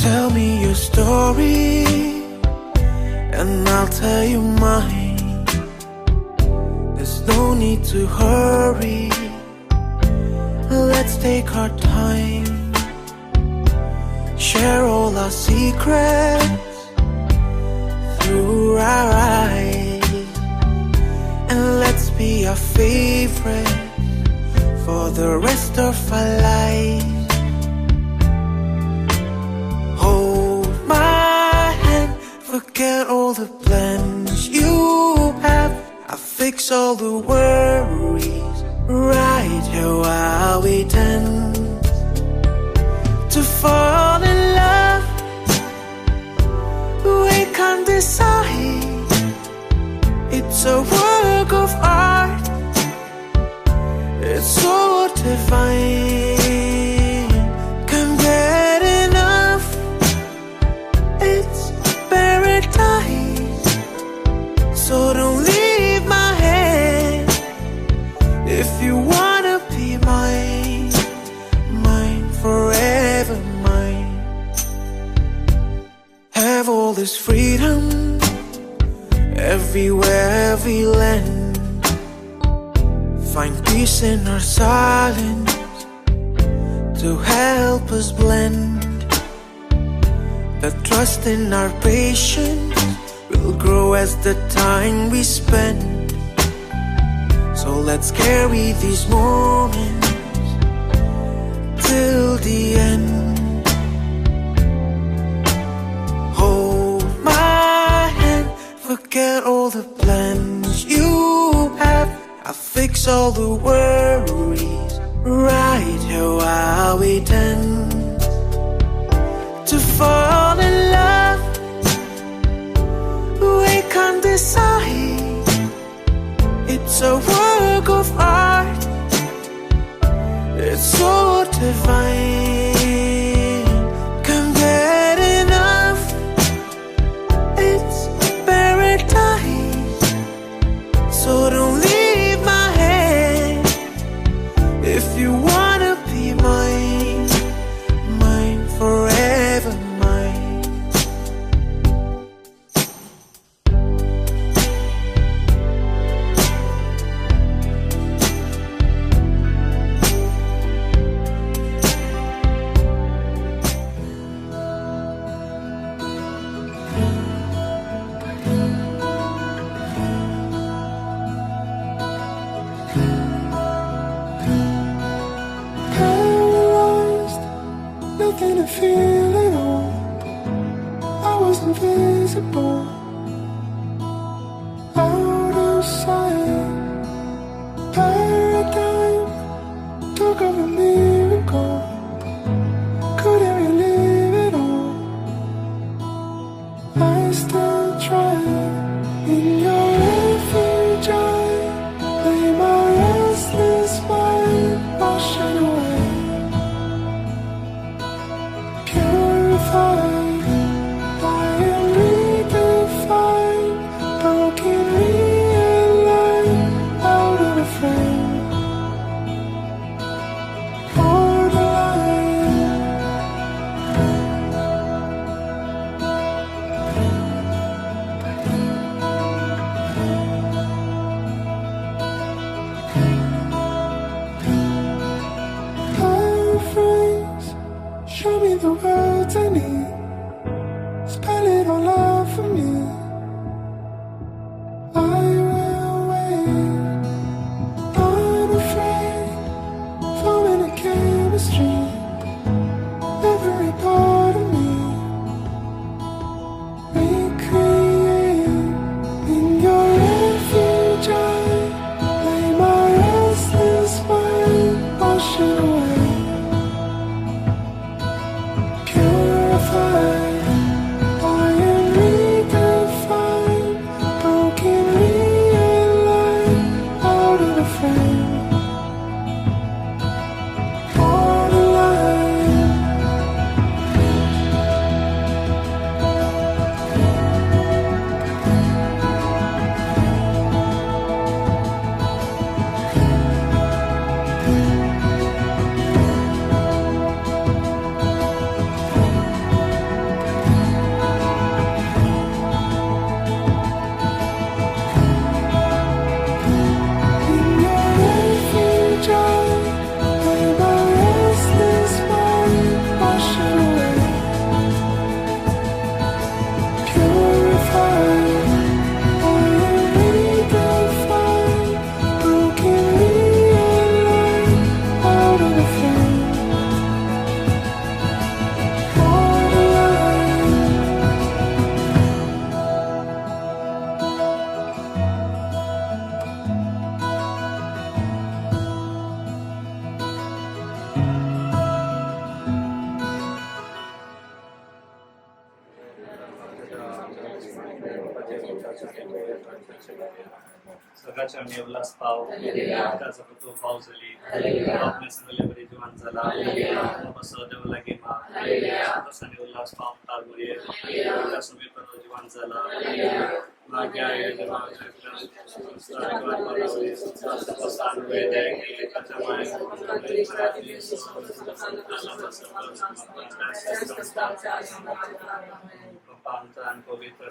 Tell me your story, and I'll tell you mine. There's no need to hurry. Let's take our time. Share all our secrets through our eyes, and let's be our favorite for the rest of our lives. Hold my hand, forget all the plans you have. I'll fix all the worries right here while we dance. To fall in love, we can't decide. It's a work of art, it's so divine. Can't get enough, it's paradise. So don't leave my hand if you wanna be mine, mine forever mine. Have all this freedom everywhere, every land. Find peace in our silence to help us blend. The trust in our patience will grow as the time we spend. So let's carry these moments till the end. Hold my hand, forget all the plans you have. I'll fix all the worries right here while we dance. To fall in love, we can't decide. It's a work of art, it's so divine. Can't get enough, it's paradise. So don't leave my hand if you wanna be mine, mine forever mine. Paralyzed, nothing to feel at all. I was invisible, out of sight. Paradigm, talk of a miracle. Couldn't relive it all. I still try. In your refuge, I lay my restless mind, washing away. Purified, I am redefined, broken, realigned, out of the frame. Borderline, paraphrase, show me the words I need. Spell it all out for me. I will wait, not afraid, forming a chemistry. Every part of me, recreate. In your refuge, I lay my restless mind, washing away. Purified. सगळ्या चरणी उल्हास पाव त्याचा तो पाव झाली आपल्या संगल्या बरी जीवन झाला सहदेव लागे मा सनी उल्हास पाव तारमुळे त्या समी पण जीवन झाला मागे आहे Pantan pavitra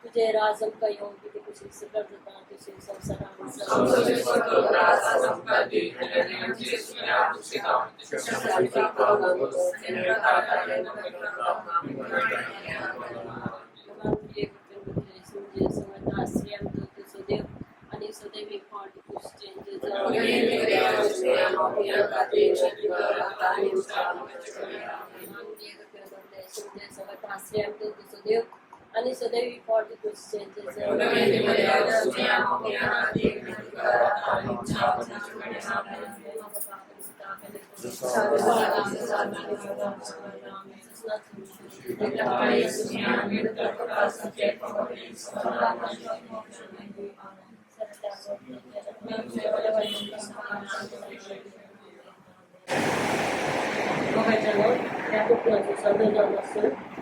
तुझे राजम का योग तुझे कुछ सिपर देता तुझे संसार आणि सदैव फॉल्ट कुछ चेंजेस आणि सदैव फॉल्ट कुछ चेंजेस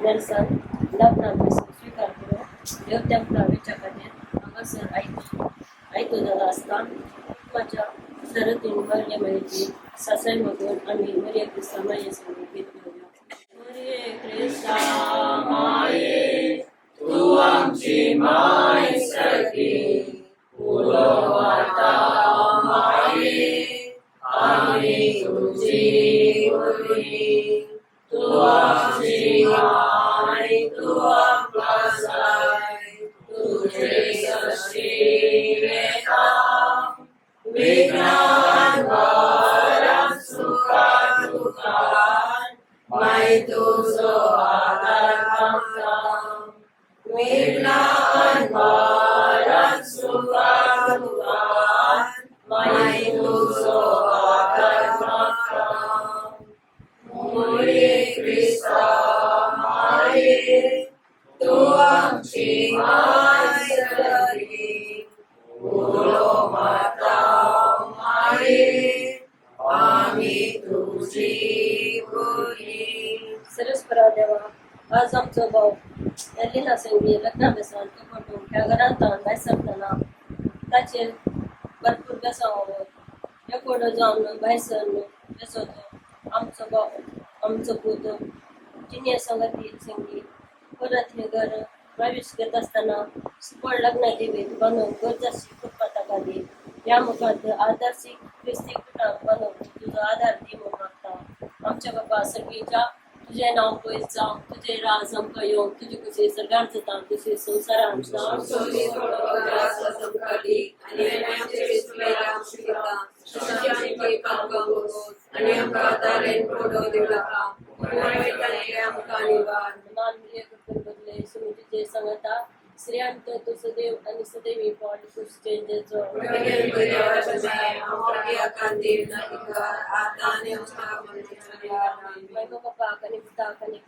नेल्सन लग्नात स्वीकार करून देवत्या प्रावेच्या खातीर हांगासर आयतो जाला आसता माझ्या सरतीन मरणे माहिती सासय मगून आमी मरिये क्रिस्ता माये संगीत गीत घेवया मरिये क्रिस्ता माये तू आमची माय सखी फुलो वाटा माये आमी तुझी मुली तू आमची माय तू आपला साय तुझे सशिलेता विज्ञान वारात सुखात दुखात माय तुझो आधार मागता विज्ञान वारात सुखात दुखात माय तुझो आधार मागता मोरे क्रिस्ता माये तू आमची माय सखी फुलो माता माये आम्ही तुझी मुली सरस्वरा देवा आज आमचो भाव एलिना संगी लग्नाभ्यासान तो फोटो ह्या घरांत भायर सरतना ताचेर भरपूर बेसावो एकोडो जावन भायर सरलो बेसोतो आमचो भाव आमचो पूत जिने संगती संगी परत हे घर प्रवेश करत असताना सुपड लग्नाची भेट बनवून गरजाशी कृपा ताका दी या मुखांत आदर्शिक क्रिस्ती कुटाक बनवून तुझो आधार दी म्हणून मागता आमच्या बाबा सगळीच्या तुझे नाव पयस जावं तुझे राज आमकां येवं तुजे कशें सरकार जाता तशें संवसारांत जावं आणि आमकां तारेन पडो दिवला बदले तुझे सांगता श्रेयांत तू सदैव आणि सदैवी पॉड कुछ changes पाकनी पिताकनी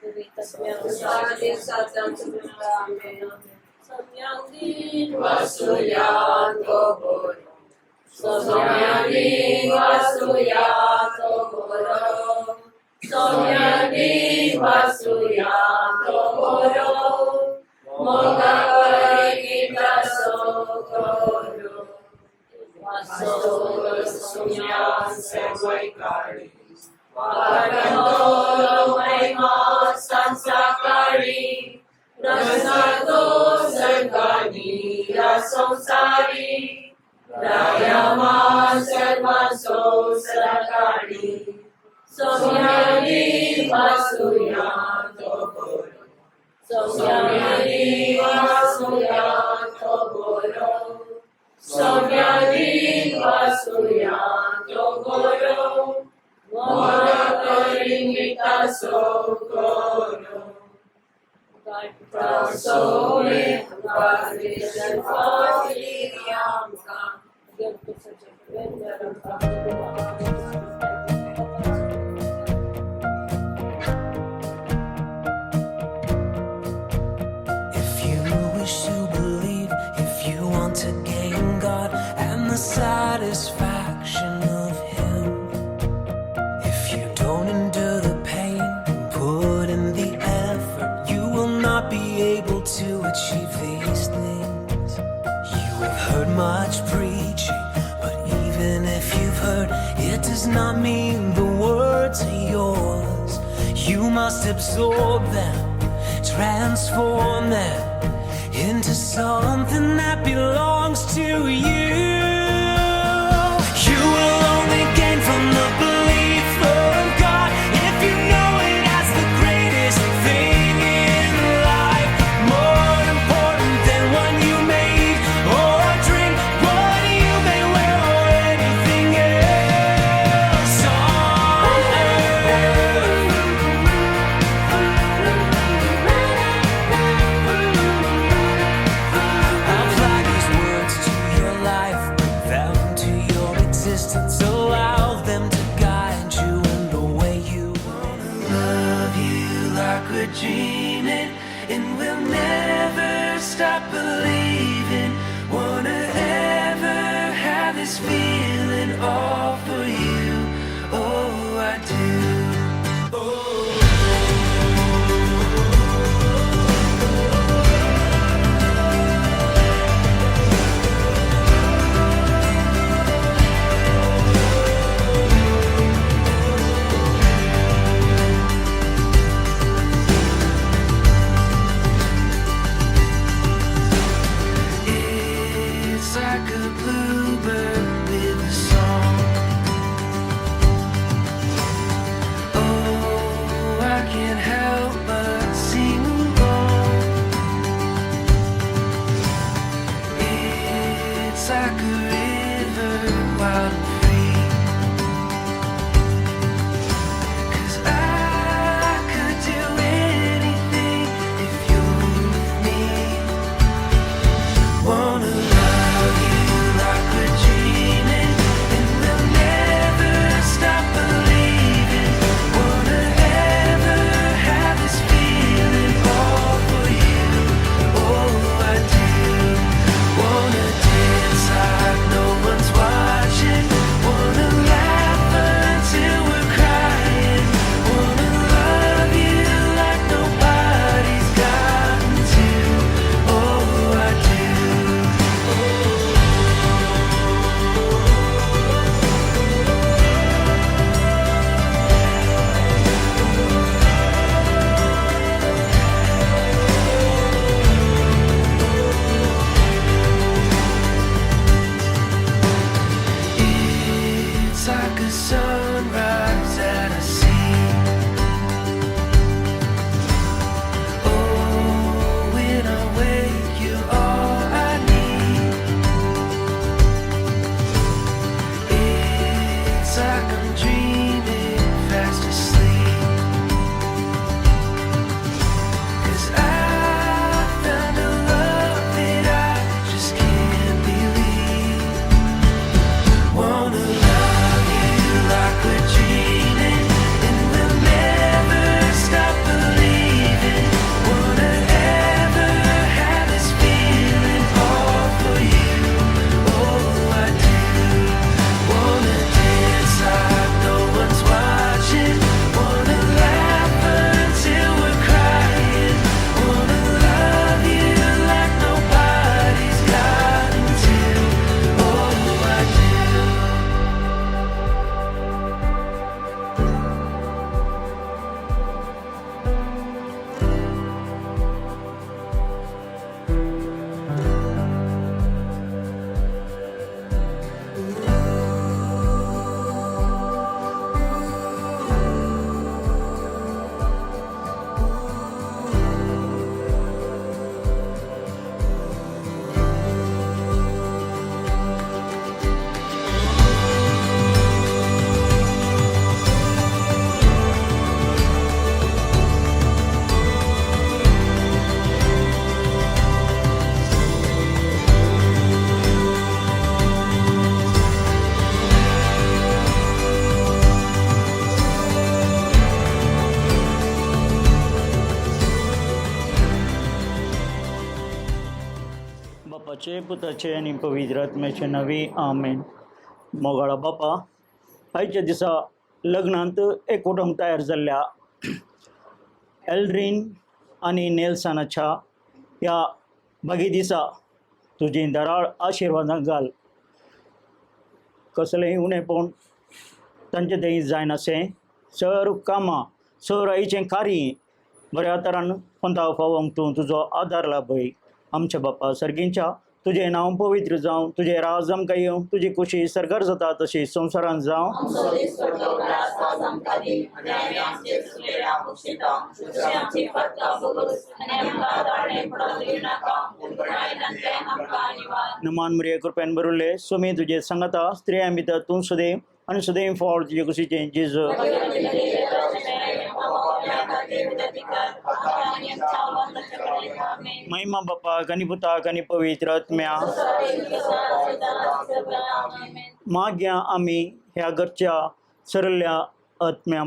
Somyangin vasuyato boro Somyangin vasuyato boro Somyangin vasuyato boro Moga kita sokoro Vasoro somyan semai kari Vakantoro maima sansakari Rasado sargani rasonsari Rayama sarvaso sarakari Somyani vasuyato boro Somyani vasuyato boro Somyani vasuyato boro kita socorro. Tersoe dan diamkan. If you wish to believe, if you want to gain God and the satisfaction of Him, if you don't endure the pain and put in the effort, you will not be able to achieve these things. You have heard much preaching, but even if you've heard, it does not mean the words are yours. You must absorb them, transform them into something that belongs to you. You will only gain from the belief of God if you know it as the greatest thing in life, more important than what you may eat or drink, what you may wear, or anything else on earth. Apply these words to your life, bring them to your existence, allow them to guide you in the way you wanna love you like we're dreaming, and we'll never stop believing. Wanna ever have this feeling all for you. Oh, I do. It's like a bluebird with a song. बापाचे पुताचे आणि पवित्र आत्म्याचे नवी आमेन. मोगाळा बापा, आयच्या दिसा लग्नांत एक कुटुंब तयार जाल्ल्या एल्ड्रीन आणि नेल्सनाच्या ह्या बागी दिसा तुजी दराळ आशिर्वादां घाल. कसलेंय उणेपण तांचे थंय जायनासें. सर्व कामां सर आईचें कार्य बऱ्या तरान पंथा फावोंक तूं तुजो आदार लाभय. आमच्या बापा सर्गींच्या तुजें नांव पवित्र जावं, तुजें राज आमकां येवं, तुजी खुशी सरकार जाता तशी संवसारांत जावं. नमान मरिये कृपेन भरिल्ले, स्वामी तुजे सांगाता स्त्रियां भितर तूं सदैव आनी सदैव फावळ तुजे कुशीचें जेजू. महिमा बापाक आनी पुताक आनी पवित्र आत्म्या. मागया आमी ह्या घरच्या सरल्या आत्म्या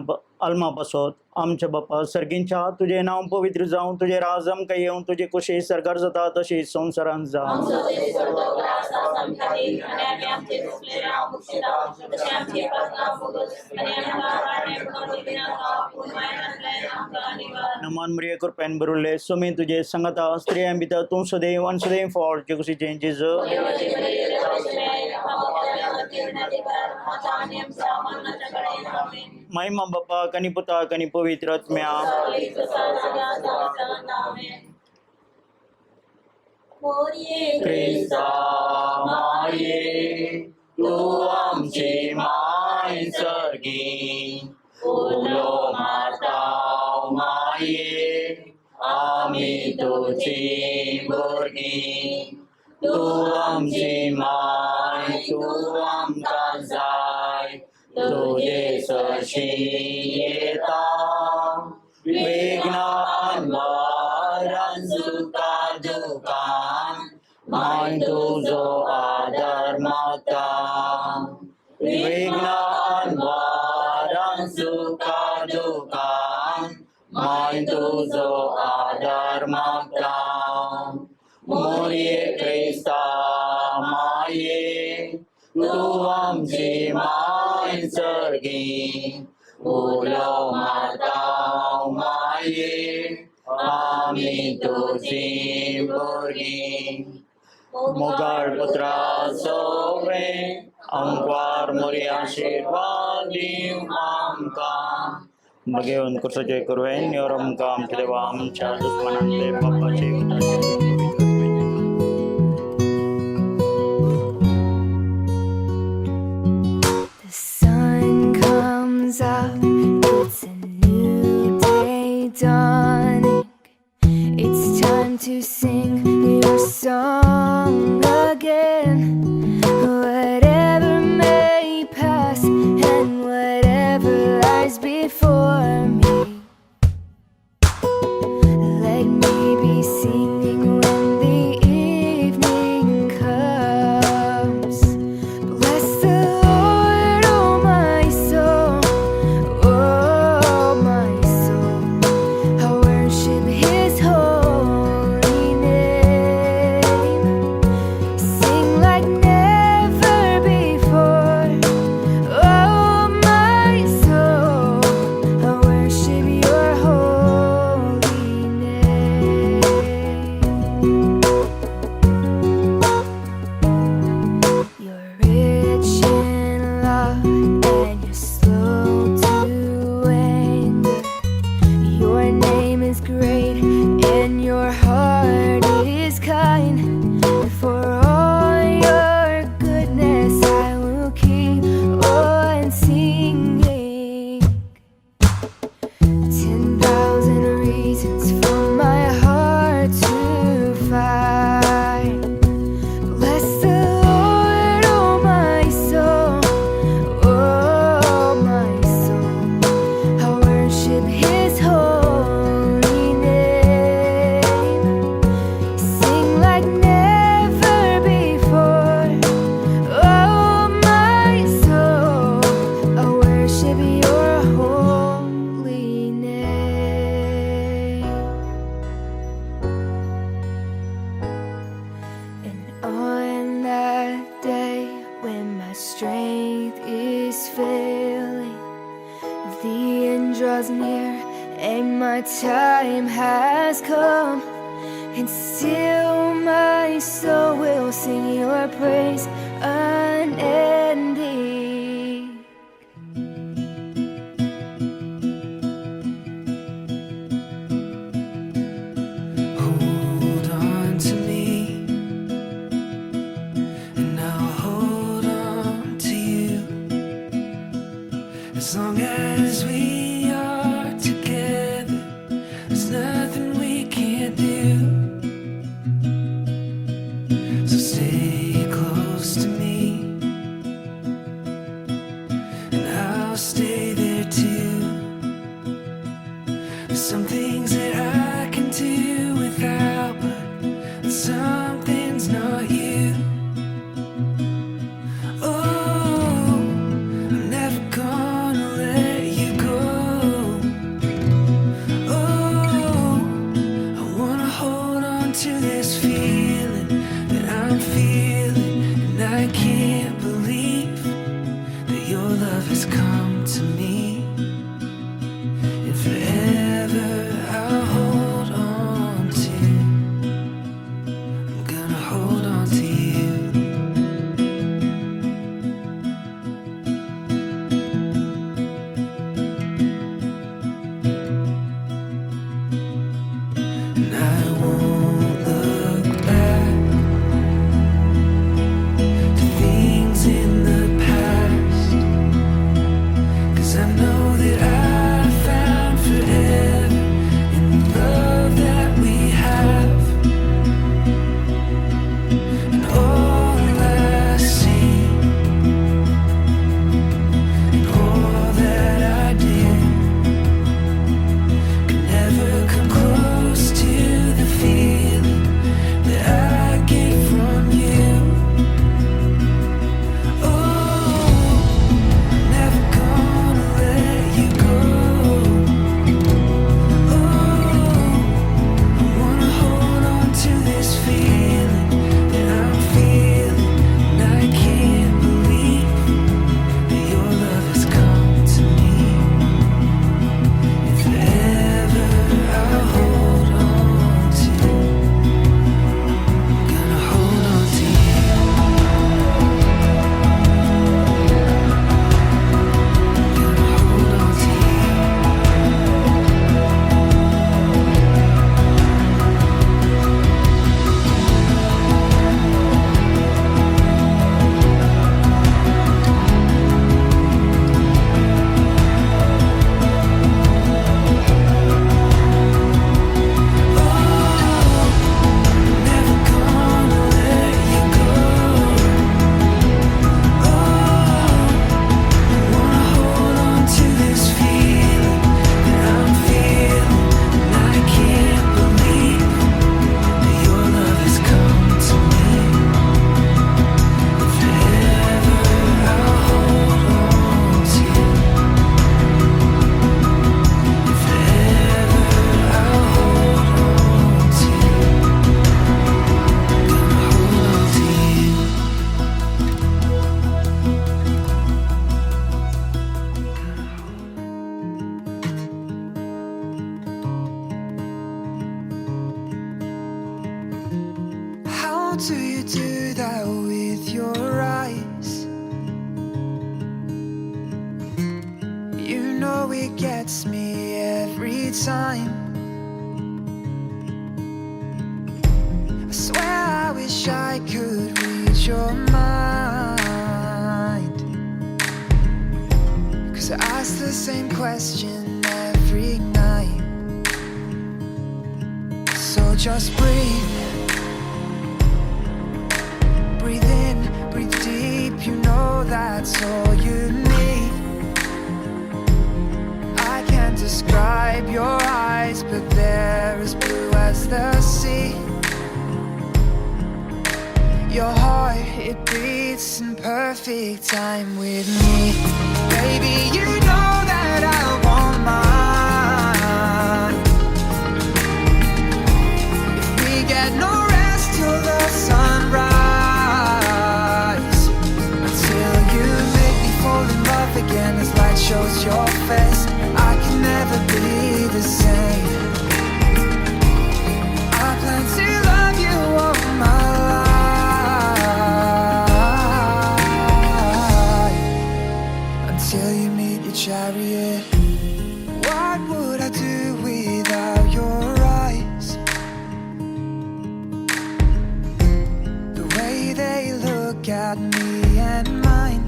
आल्मा पासत. आमच्या बापा सर्गींच्या तुजें नांव पवित्र जावं, तुजें राज आमकां येवं, तुजी कुशी सरकार जाता तशी संवसारांत जावं. नमान मरिये कृपेन भरिल्ले, स्वामी तुजे सांगाता स्त्रियां भितर तूं सदैव आनी सदैव फावळ तुजे कुशीचें जेजू. महिमा बापाक आनी पुताक आनी पवित्र आत्म्या. क्रिस्ता माये तूं आमची माय सर्गी, उलो माता माये आमी तुजी भुरगीं. तूं आमची माय, तूं आमकां जाय, तुजे सशी येता विघ्नान वारान सुखा दुखान, माय तुजो आदार मागता. विघ्नान वारान सुखा दुखान, माय तुजो आदार मागता. मोरये क्रिस्ता माये तूं आमची माय सर्गी, उलो माता माये आमी तुजी भुरगीं. मोगाळ पुत्रा सोवे आमकां मोरी आशिर्वाद दिव आमकां. भगेवन कुर्साचे करवेन निवर आमकां आमचे देवा आमच्या दुस्मनांतले पापाचे उतारचे. The sun comes up, it's a new day dawning. It's time to sing your song again. Whatever may pass and whatever lies before me, let me be singing when and my time has come, and still my soul will sing your praise unending. Hold on to me, and I'll hold on to you. As long as we are together, there's nothing we can't do. So stay close to me, and I'll stay there too. There's some things that I can do without, but something's not you. Oh, I'm never gonna let you go. Oh, I wanna hold on to this feeling that I'm feeling, and I can't believe that your love has come to me. And forever I'll hold on to you. I'm gonna hold on to you. And I won't look back to things in the past, 'cause I know that I found forever in the love that we have. And all I see, and all that I did, can never come close to the feeling that I get from you. Oh, I'm never gonna let you go. Oh, I wanna hold on to this feeling that I'm feeling, and I can't believe that your love has come to me. And forever I'll hold on to you. Gonna hold on to you. Gonna hold on to you. Never gonna let you go. I wanna hold on to this feeling that I'm feeling, and I can't believe that your love has come to me. Forever I'll hold on to you. Forever I'll hold on to you. Gonna hold on to you. How do you do that with your eyes? You know it gets me every time. I swear I wish I could read your mind, 'cause I ask the same question every night. So just breathe. Breathe in, breathe deep, you know that's all you need. I can't describe your eyes, but they're as blue as the sea. Your heart, it beats in perfect time with me. Baby, you know that I want mine. If we get no rest till the sunrise, until you make me fall in love again as light shows your face, I can never be the the same. I plan to love you all my life until you meet your chariot. What would I do without your eyes? The way they look at me and mine.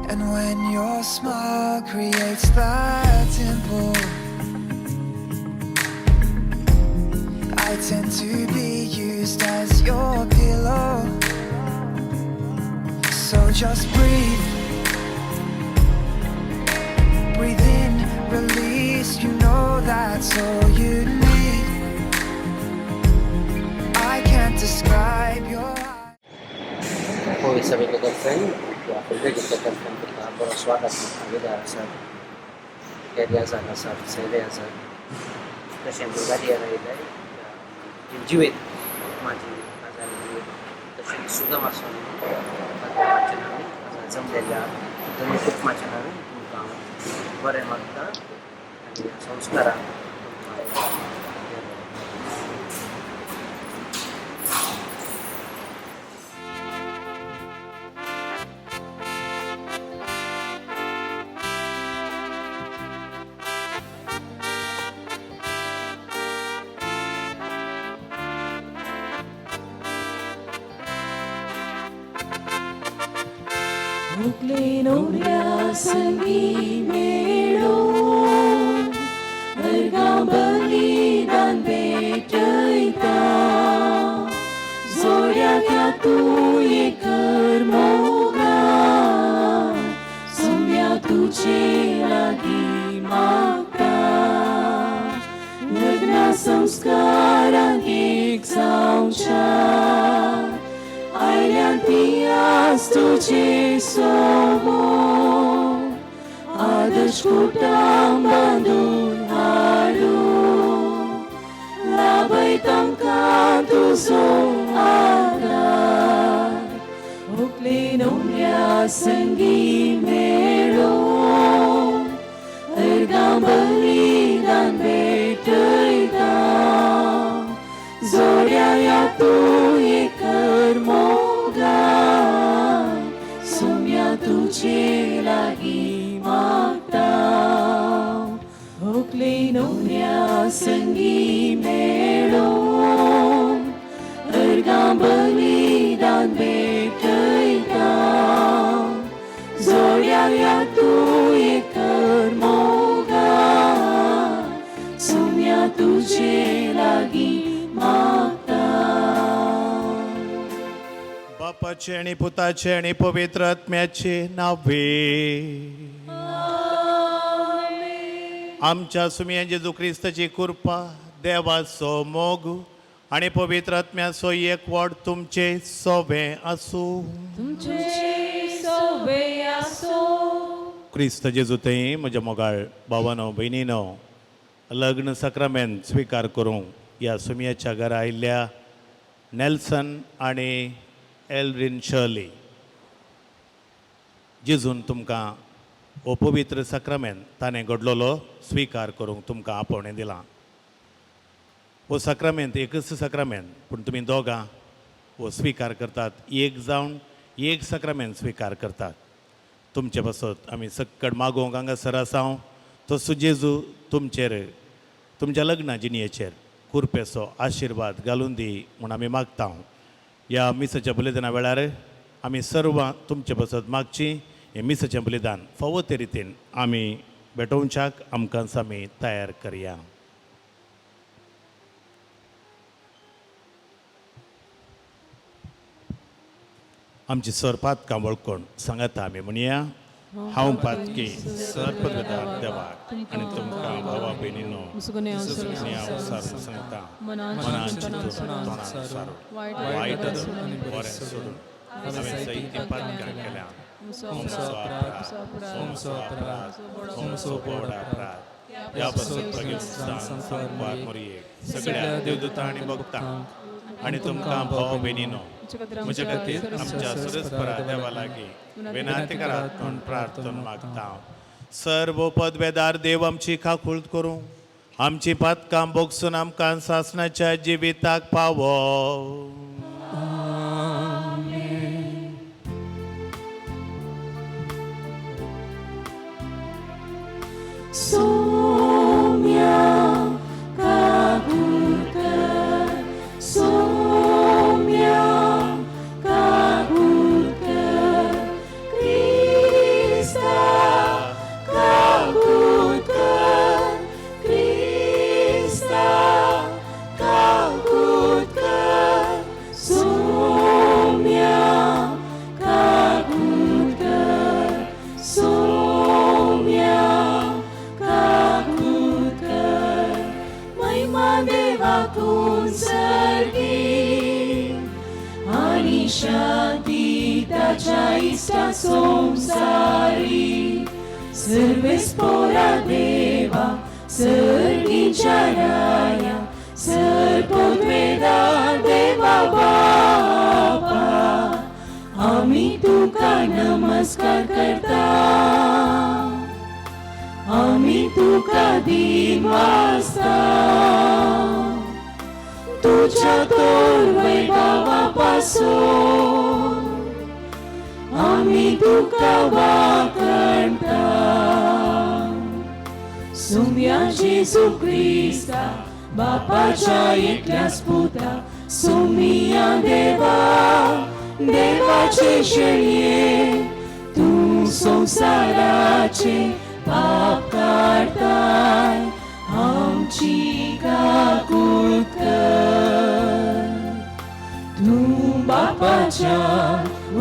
And when your smile creates that dimple, I tend to be used as your pillow. So just breathe. Breathe in, release, you know that's all you need. I can't describe your eyes. Hoy sabi ko girlfriend, ya pwede kita girlfriend kita bersuara sama dia asal kerja sana asal saya asal terus yang pribadi ada ini injuit mati asal ini terus sudah masuk macam ni asal sembelah terus macam ni bukan beremata ini sanskara Muklinuria sengi melon Bergambeli dan bedaita Zoria katu ye kermoga Sumya tuji lagi maka Negna samskaran iksauncha Ailan tias tuji somo Adas kutang bandung halu Labai tangkan tusong agar Uklinunya senggi melon Ergam beli dan bedaita Zoria yatu kermoga Sumya tuji lagi maktau Uklinunya senggi melon Ergam beli dan bedaita Zoria yatu kermoga Sumya tuji lagi maktau बापाचे आणि पुताचे आणि पवित्र आत्म्याचे नावे आमच्या सुमिया जेजू ख्रिस्ताची कृपा देवाचो मोग आणि पवित्र आत्म्याचो एकवट तुमचे सोबे आसूं क्रिस्त जेजू थंय म्हज्या मोगाळ भावानो भयणीनो लग्न सक्रामेंत स्विकार करूंक ह्या सुमियाच्या घरा आयिल्ल्या नेल्सन आणि एल्ड्रिन शर्ली जेजून तुमकां हो पवित्र सक्रामेंत ताणें घडलोलो स्विकार करूंक तुमकां आपोवणें दिलां हो सक्रामेंत एकच सक्रामेंत पूण तुमी दोगां हो स्विकार करतात एक जावन एक सक्रामेंत स्विकार करतात तुमचे पासत आमी सक्कड मागोवंक हांगासर आसां तसो जेजू तुमचेर तुमच्या लग्ना जिणयेचेर कृपेचो आशिर्वाद घालून दी म्हूण आमी मागता ह्या मिसाच्या बलिदाना वेळार आमी सर्व तुमचे पासत मागची हे मिसाचें बलिदान फावो ते रितीन आमी भेटोवच्याक आमकां आमी तयार करया आमची सरपात कांवळकोण सांगाता आमी म्हणया हांव पातकी सरपदार देवाक आनी तुमकां भावा भयणीनो सारून सांगता मनान चिंतून तोंडान सारून वायट आनी बरें सोडून हांवें जायतीं पातकां केल्या ओमसो बोड अपराध ह्या पासत सांगपाक मोरयेक सगळ्या देवदूतां आनी भक्तांक आनी तुमकां भावा भयणीनो म्हजे खातीर आमच्या सुरस्परा देवा लागीं विनाती करात म्हूण प्रार्थना मागता सर्व पदवेदार देव आमची खाकुळ करूं आमची पातकां बोगसून आमकां सासणाच्या जिविताक पावो. Somia Kaguter, Somia Kaguter, Krista Kaguter, Krista Kaguter, Somia Kaguter, Somia देवातून सर्गी आणि शांती त्याच्या इष्टा संसारी सर्वेस पोरा देवा सर्गीच्या राया सर्पोद्वेदा देवा बापा आम्ही तुका नमस्कार करता आम्ही तुका दिन वाजता तुझ्या तोर वैभवापासून आम्ही तुका वाकणता. सुम्या जेजू ख्रिस्ता बापाच्या एकल्याच पुता सुमिया देवा देवाचे शेळये तू संसाराचे पाप काढताय आमची काकूळ कर. तू बापाच्या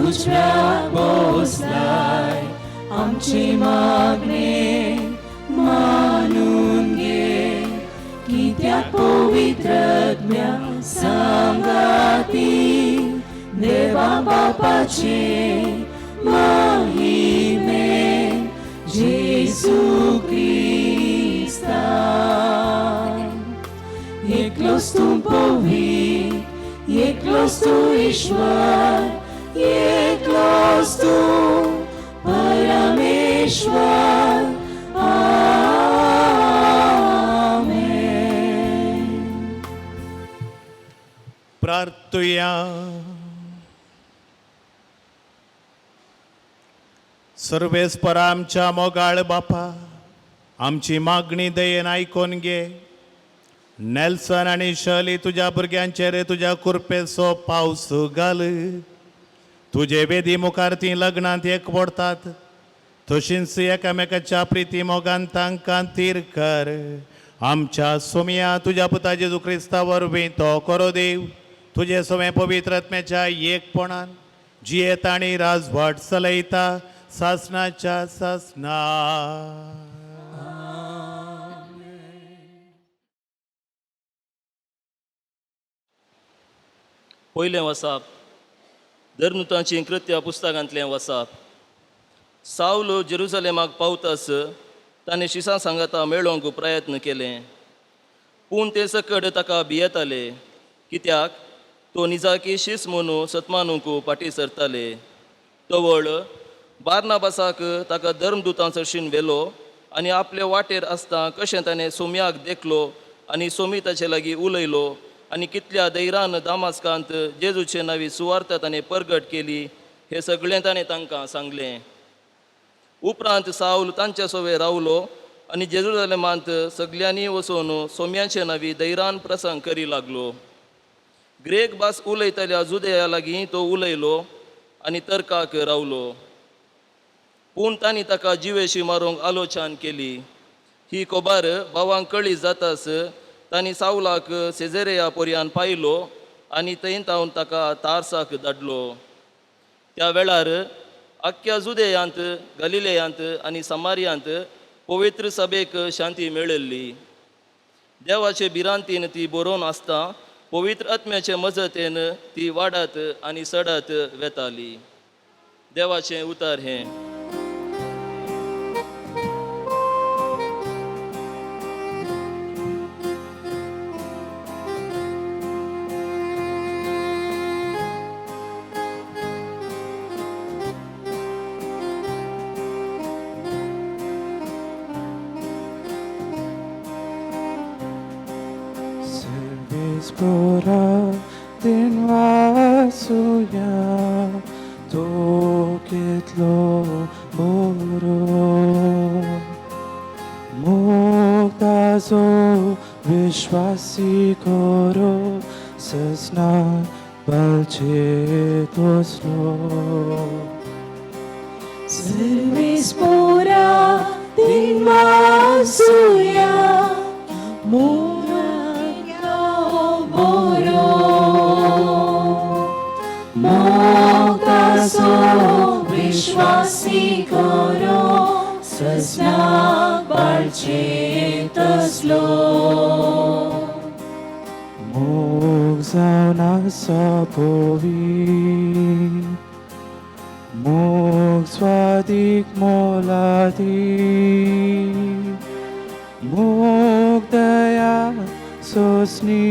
उजव्यात बसलाय आमची मागणे मानून घे की त्या पवित्रज्ञा सांगाती देवा बापाचे महिमे जेसू Krista. एकलोस तू पवित्र, एकलोस तू ईश्वर, एकलोस तू परमेश्वर. आमेन. प्रार्थुया. सर्वेस्परा आमच्या मोगाळ बापा आमची मागणी दयेन आयकोन घे. नेल्सन आणि शर्ली तुझ्या भुरग्यांचेर तुझ्या कुरपेचो पावस घाल. तुझे वेदी मुखार ती लग्नांत एकवडतात तशींच एकामेकाच्या प्रिती मोगान तांकां तीर कर. आमच्या सोमिया तुझ्या पुता जेजू क्रिस्ता वरवीं तो करो देव तुझे सोमे पवित्र आत्म्याच्या एकपणान जियेत आनी राजवट चलयता सासनाच्या सासना. पयलें वसाप धर्मदूतांची कृत्या पुस्तकांतलें वसाप. सावल जेरुसलेमाक पावतास ताणें शिसा सांगाता मेळोवंक प्रयत्न केले पूण ते सकट ताका भियेताले कित्याक तो निजाकी शीस म्हणून सतमानूंक फाटीं सरताले. तवळ बार्नाबासाक ताका धर्मदूतां चडशीन व्हेलो आनी आपले वाटेर आसता कशें ताणें सोम्याक देखलो आनी सोमी ताचे लागीं उलयलो आनी कितल्या धैर्यान दामास्कांत जेजूचे नांवी सुवार्ता ताणें परगट केली हें सगळें ताणें तांकां सांगलें. उपरांत सावल तांच्या सोवे रावलो आनी जेरुसलेमांत सगल्यांनी वचून सोम्याचे नांवी धैर्यान प्रसंग करी लागलो. ग्रेक भास उलयतल्या जुदया लागीं तो उलयलो आनी तर्काक रावलो पूण तांणी ताका जिवेशी मारूंक आलोचन केली. ही खबर भावांक कळी जाताच तांणी सावलाक सेजेरिया पर्यान पायलो आनी थंय तावन ताका तार्साक धाडलो. त्या वेळार आख्ख्या जुदेयांत गलिलेयांत आनी समारियांत पवित्र सभेक शांती मेळिल्ली. देवाचे भिरांतीन ती बरोवन आसता पवित्र आत्म्याचे मजतेन ती वाडत आनी सडत वेताली. देवाचें उतर हें. spora din vasuya to kitlo boro muktazo vishwasi koro sasna balche toslo Servi spora din vasuya muktazo boro muktazo vishwasi koro sasna balche toslo Mog zauna sapovi Mog swadik moladi Mog daya sosni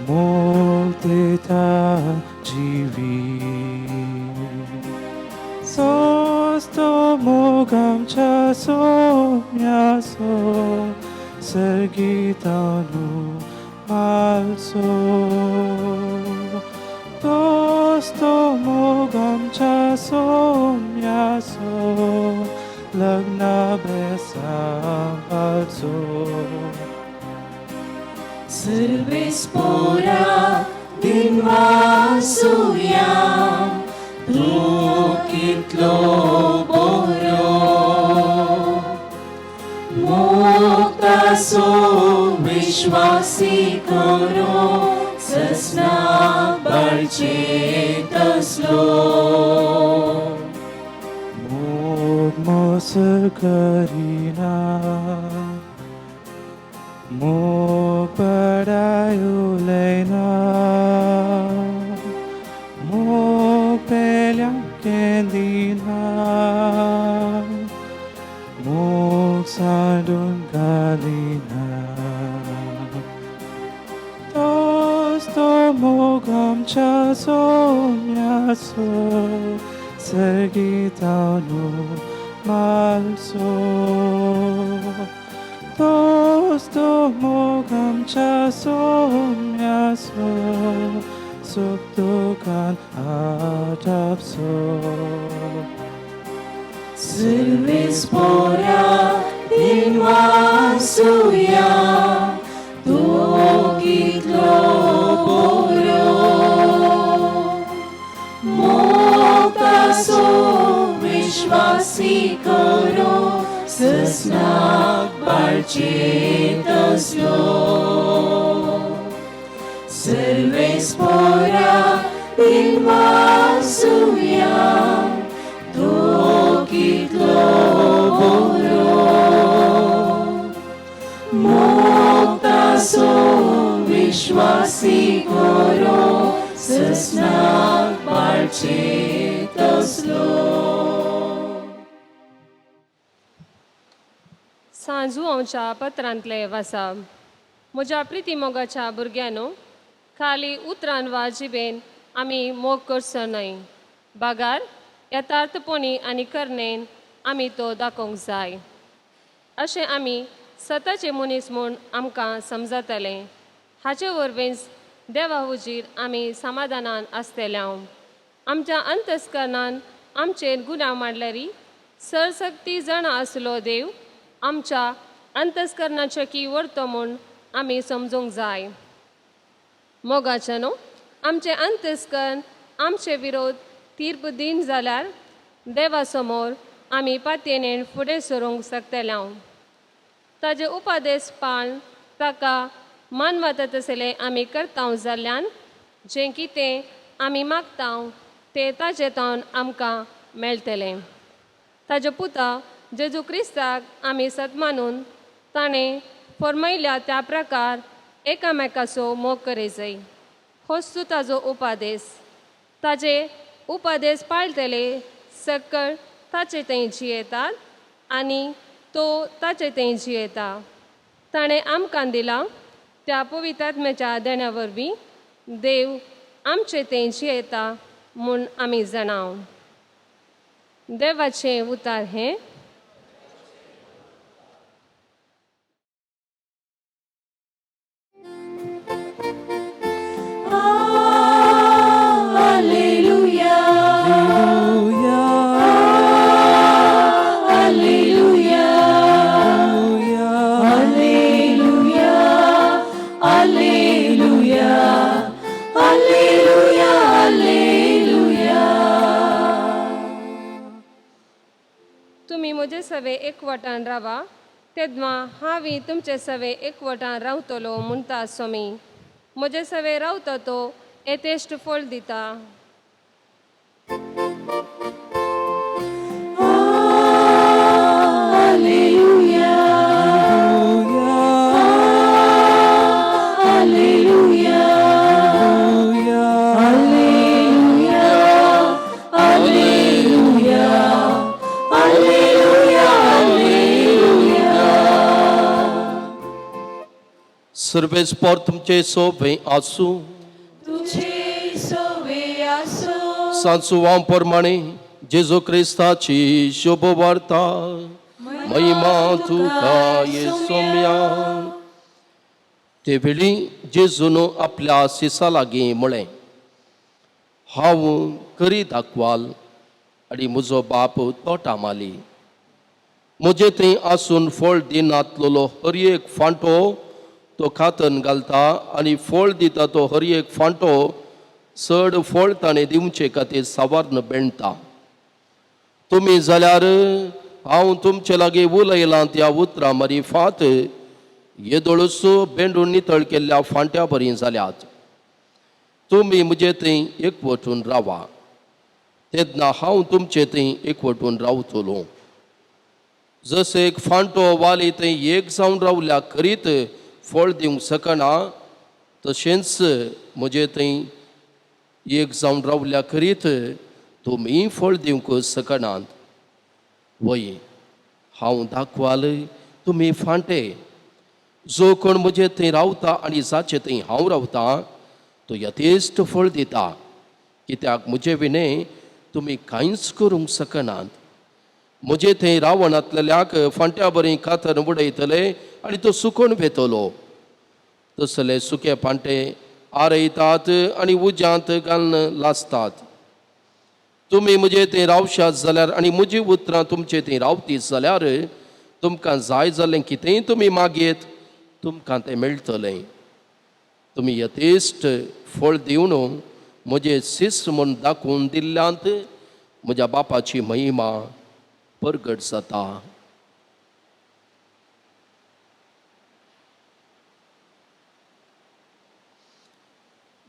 Mog teta jivi Sosto mogam chaso myaso Sergitanu malso Tosto mogam chaso myaso Lagna besam palso Servi spora din vasuya tukitlo boro muktazo vishwasi koro sasna balche taslo Mog mosar karina Mog padayo lena Mog pelyang kendina Mog sandun galina Tosto mogam chaso myaso Sergitanu malso Tosto mogam chaso myaso Suktukan atapso Servi spora din vasuya tukitlo boro muktazo vishwasi koro sasna balche taslo Servi spora din vasuya tukitlo boro muktazo vishwasi koro sasna balche taslo Sanju आमच्या पत्रांतले वाचप म्हज्या प्रिती मोगाच्या भुरग्यानो खाली उतरान वा जिबेन आमी मोग करचो न्हय बागार यथार्थपणी आनी करनेन आमी तो दाखोवंक जाय अशें आमी सताचे मनीस म्हूण आमकां समजतले हाचे वरवीं देवा हुजीर आमी समाधानान आसतल्या आमच्या अंतस्करणान आमचेर गुन्यांव मांडल्यारी सरसक्ती जाणा आसलो देव आमच्या अंतस्करणाचे की वर्तो म्हूण आमी समजूंक जाय मोगाचे न्हू आमचे अंतस्करण आमचे विरोध तीर्प दिन जाल्यार देवा समोर आमी पातयेन फुडें सरूंक शकतल्या ताजे उपादेश पाळन ताका मानवता तसले आमी करता जाल्ल्यान जें कितें आमी मागता तें ताचे तावन आमकां मेळटलें ताजे पुता जेजू क्रिस्ताक आमी सत मानून ताणें फर्मयल्या त्या प्रकार एकामेकाचो मोग करी जाय होच ताजो उपादेश ताजे उपादेश पाळटले सकळ ताचे थंय जियेतात आनी तो ताचे थंय जियेता ताणें आमकां दिला त्या पवित्रात्म्याच्या देण्या वरवीं देव आमचे थंय जियेता म्हूण आमी जाणाव देवाचें उतार हें सवे एकवटान रावा तेदमा हांवी तुमचे सवे एकवटान रावतलो म्हणटा सोमी म्हजे सवे रावता तो येतेश्ट फळ दिता. सर्वेच पर तुमचे सोबे आसू तुझे सोवे आसो सांसुवां प्रमाणे जेजू क्रिस्ताची शुभ वार्ता महिमा तुका येसोम्या. ते वेळी जेजून आपल्या शिसा लागीं म्हळें, हांव करी दाखवाल आनी म्हजो बाप तोटा माली. म्हजे थंय आसून फळ दिनातलो हर एक फांटो तो खातन घालता आनी फळ दिता तो हर एक फांटो चड फळ ताणें दिवचे खातीर सावार्ण बेंडता. तुमी जाल्यार हांव तुमचे लागीं उलयलां त्या उतरां मरी फात येदोळूच बेंडून नितळ केल्ल्या फांट्या बरीं जाल्यात. तुमी म्हजे थंय एकवटून रावा तेन्ना हांव तुमचे थंय एकवटून रावतलो. जसो एक फांटो वाली थंय एक जावन रावल्या करीत फळ दिवंक शकना तशेंच म्हजे थंय एक जावन रावल्या करीत तुमी फळ दिवंक शकनात. वय हांव दाखवाल तुमी फांटे. जो कोण म्हजे थंय रावता आनी जाचे थंय हांव रावता तो यथेश्ट फळ दिता, कित्याक म्हजे विणे तुमी कांयच करूंक शकनात. म्हजे थंय रावणातल्याक फांट्या बरी कातर उडयतले आनी तो सुकोवन वेतलो. तसले सुके फांटे आरयतात आनी उज्यांत घालून लासतात. तुमी म्हजे थंय रावशात जाल्यार आनी म्हजी उतरां तुमचे थंय रावती जाल्यार तुमकां जाय जाल्लें कितेंय तुमी मागयेत तुमकां तें मेळटलें. तुमी यथेश्ट फळ दिवन म्हजे शिश्य म्हूण दाखोवन दिल्ल्यांत म्हज्या बापाची महिमा परगट जाता.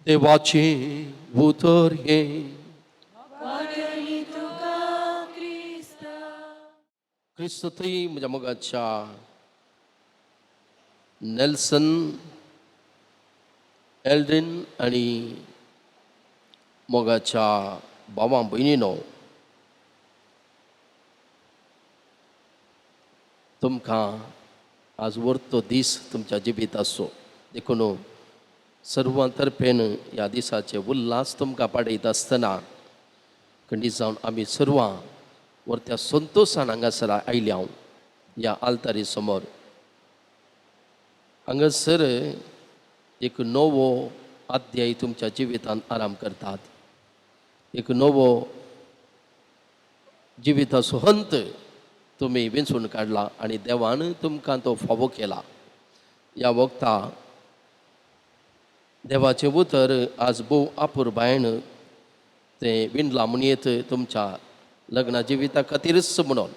देवाचे उतर हे क्रिस्त थंय म्हज्या मोगाच्या नेल्सन एल्ड्रिन आनी मोगाच्या भावां भयणीनो, तुमकां आज वर्तो दीस तुमच्या जिबीत आसो. देखून सर्वां तर्फेन ह्या दिसाचे उल्हास तुमकां पाडयत आसतना खंडीत जावन आमी सर्वां वर्त्या संतोशान हांगासर आयल्या ह्या आल्तारी समोर. हांगासर एक नवो अध्याय तुमच्या जिवितांत आराम करतात. एक नवो जिविताचो हंत तुमी वेंचून काडला आनी देवान तुमकां तो फावो केला. ह्या वखदा देवाचें उतर आज भोव आपुरबायेन तें विणलां म्हणयेत तुमच्या लग्ना जिविता खातीरच म्हणून.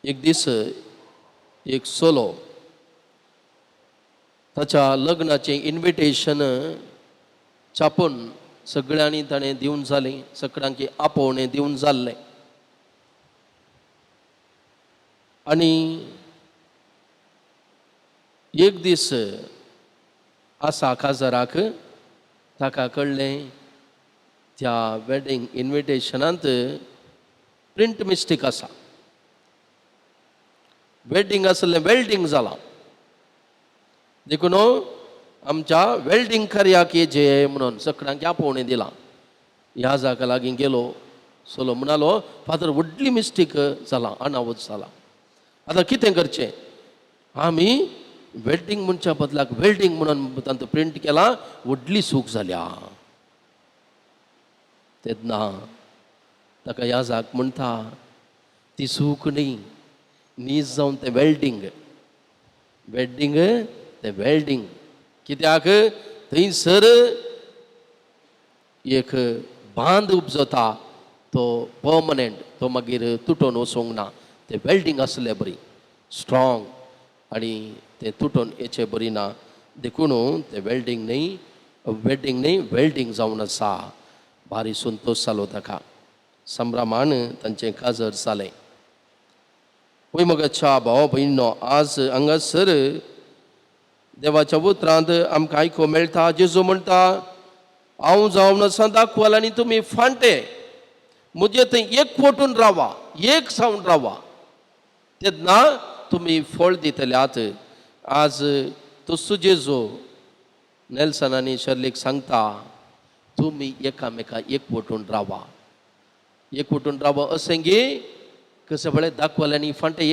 एक दीस एक सोलो ताच्या लग्नाचें इन्विटेशन छापून सगळ्यांनी ताणें दिवन जालें, सगळ्यांक आपोवणें दिवन जाल्लें. आनी एक दीस आसा काजाराक ताका कळ्ळें त्या वेडिंग इन्विटेशनांत प्रिंट मिस्टेक आसा. वेडिंग आसलें वेल्डिंग जालां. देखून आमच्या वेल्डिंग कार्याक येजे म्हणून सगळ्यांक आपोवणें दिलां. ह्या जाका लागीं गेलो सोलो म्हणलो, फादर व्हडली मिस्टेक जालां, अनावत जालां. आतां कितें करचें? आमी वेल्डिंग म्हणच्या बदलाक वेल्डिंग म्हणून तांचो प्रिंट केला, व्हडली चूक जाल्या. तेन्ना ताका ह्या जाक म्हणटा ती चूक न्ही, नीज जावन तें वेल्डिंग. वेल्डिंग तें वेल्डिंग कित्याक थंयसर एक बांद उपजता तो पर्मनंट तो मागीर तुटून वचोंक ना. ते वेल्डिंग आसले बरी स्ट्रॉंग आनी ते तुटून येचे बरी ना. देखून ते वेल्डिंग न्ही वेल्डिंग जावन आसा. भारी संतोश जालो ताका. संभ्रमान तांचें काजर जालें. पळय मोगाच्या भाव भयणीनो, आज हांगासर देवाच्या उतरांत आमकां आयको मेळटा. जेजू म्हणटा, हांव जावन आसा दाखवाल आनी तुमी फांटे. म्हजे थंय एकवटून रावा, एक जावन रावा, तेन्ना तुमी फळ दितल्यात. आज तसो जेजू नेल्सन आनी शर्लीक सांगता, तुमी एकामेका एकवटून रावा. एकवटून रावा अशें गे कशें पळय दाखवाल्यांनी फांटे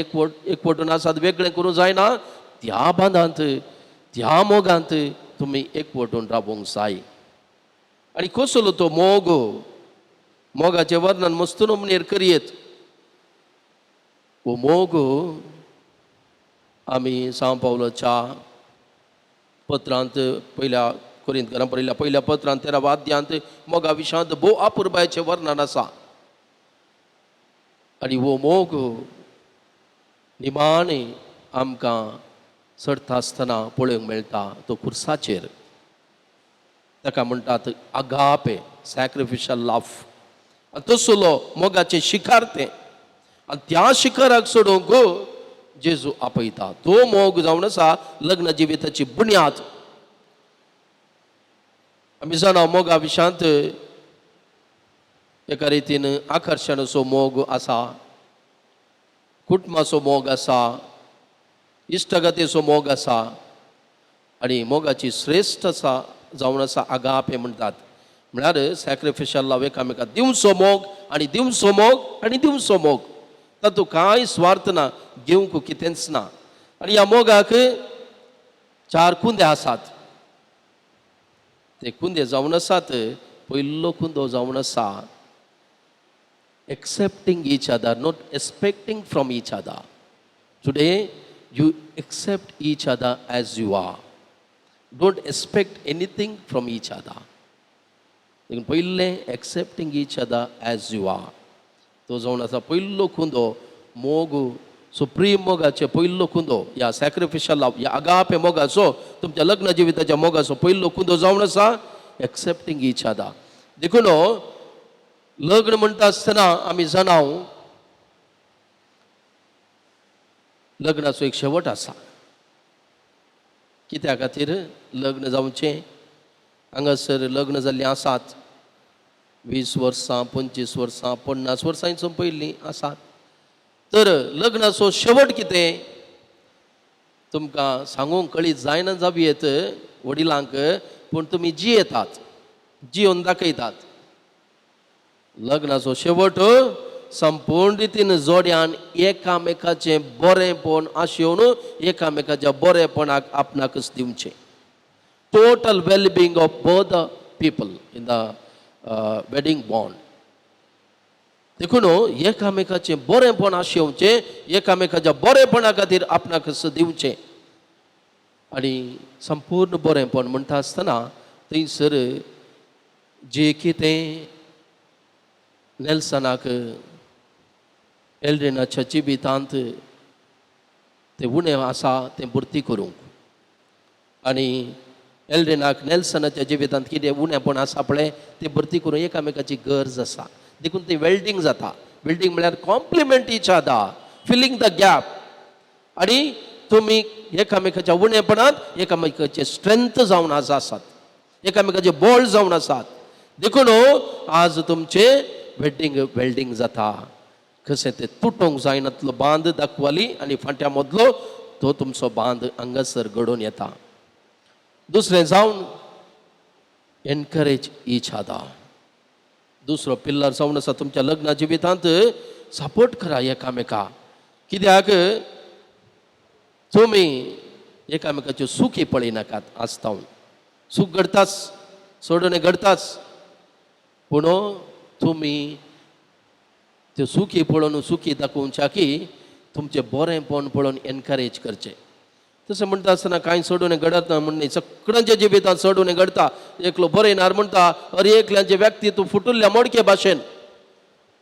एकवटून आसात, वेगळें करूं जायना. त्या बांदांत त्या मोगांत तुमी एकवटून रावूंक जाय. आनी कसलो तो मोग, मोगाचें वर्णन मस्तून मनेर करयेत. हो मोग आमी सांव पावलोच्या पत्रांत पयल्या कोरिंथकारांक बरयल्या पयल्या पत्रांत 13व्या अध्यायांत मोगा विशयांत भोव अपुरबायेचें वर्णन आसा. आनी हो मोग निमाणे आमकां चडटा आसतना पळोवंक मेळटा तो खुर्साचेर. ताका म्हणटात आगापे, सॅक्रिफिशल लव. आनी तसलो मोगाचें शिखर तें. आनी त्या शिखराक सोडूंक जेजू आपयता. तो मोग जावन आसा लग्न जिविताची बुन्याद. आमी जाणा मोगा विशयांत एका रितीन आकर्शणाचो मोग आसा, कुटुंबाचो मोग आसा, इश्टगतेचो मोग आसा, आनी मोगाची श्रेष्ठ आसा जावन आसा आगापे म्हणटात. म्हळ्यार सॅक्रिफिशल लव, एकामेकाक दिवचो मोग आनी दिवचो मोग आनी दिवचो मोग. तातूंत कांय स्वार्थ ना, घेवंक कितेंच ना. आनी ह्या मोगाक 4 कुंदे आसात. ते कुंदे जावन आसात. पयलो कुंदो जावन आसा accepting each other, not expecting from each other. Today you accept each other as you are. Don't expect anything from each other. देखून पयले accepting each other as you are. तो जावन आसा पयलो कुंदो. मोग सुप्रीम मोगाचे पयलो कुंदो, या सॅक्रिफिशल लव, या आगापे मोगाचो, तुमच्या लग्न जिविताच्या मोगाचो पयलो कुंदो जावन आसा एक्सेप्टिंग ईच अदर. देखून लग्न म्हणटा आसतना आमी जाणाव लग्नाचो एक शेवट आसा. कित्या खातीर लग्न जावचें? हांगासर लग्न जाल्लीं आसात 20 वर्सां, 25 वर्सां, 50 वर्सांचो पयलीं आसात. तर लग्नाचो शेवट कितें तुमकां सांगूंक कळीत जायना जावयेत वडिलांक, पूण तुमी जियेतात, जियोन दाखयतात. लग्नाचो शेवट संपूर्ण रितीन जोड्यान एकामेकाचें बरेंपण आशेवन एकामेकाच्या बरेपणाक आपणाकच दिवचें. Total wellbeing of both the people in the wedding bond. देखून एकामेकाचें बरेपण आशेवचें, एकामेकाच्या बरेपणा खातीर आपणाकच दिवचें. आनी संपूर्ण बरेपण म्हणटा आसतना थंयसर जें कितें नेल्सनाक एल्ड्रिनाच्या जिवितांत तें उणें आसा तें भरती करूंक, आनी एल्ड्रिनाक नेल्सनाच्या जिवितांत कितें उणेंपण आसा पळय तें भरती करूंक एकामेकाची गरज आसा. देखून ती वेल्डिंग जाता. वेल्डिंग म्हळ्यार complement each other, filling the gap. आनी तुमी एकामेकाच्या उणेपणांत एकामेकाचे स्ट्रेंथ जावन आसात, एकामेकाचे बळ जावन आसात. देखून आज तुमचे वेल्डिंग जाता. कशें तें तुटोवंक जायनातलो बांद दाखवाली आनी फांट्या मदलो तो तुमचो बांद हांगासर घडोवन येता. दुसरें जावन एनकरेज ईच अदर. दुसरो पिल्लर जावन आसा तुमच्या लग्ना जिवितांत सपोर्ट करा एकामेका. कित्याक तुमी एकामेकाच्यो सुखी पळयनाकात. आसतावन सूख घडताच, सोडून घडताच, पूण तुमी त्यो सुखी पळोवन सुखी दाखोवच्या की तुमचें बरेंपण पळोवन एनकरेज करचें. तशें म्हणटा आसतना कांय सोडून घडत ना म्हणून सगळ्यांच्या जिवितांत सोडून घडता. एकलो बरयणार म्हणटा अरे एकल्यांचे व्यक्ती तूं फुटुल्ल्या मोडके भाशेन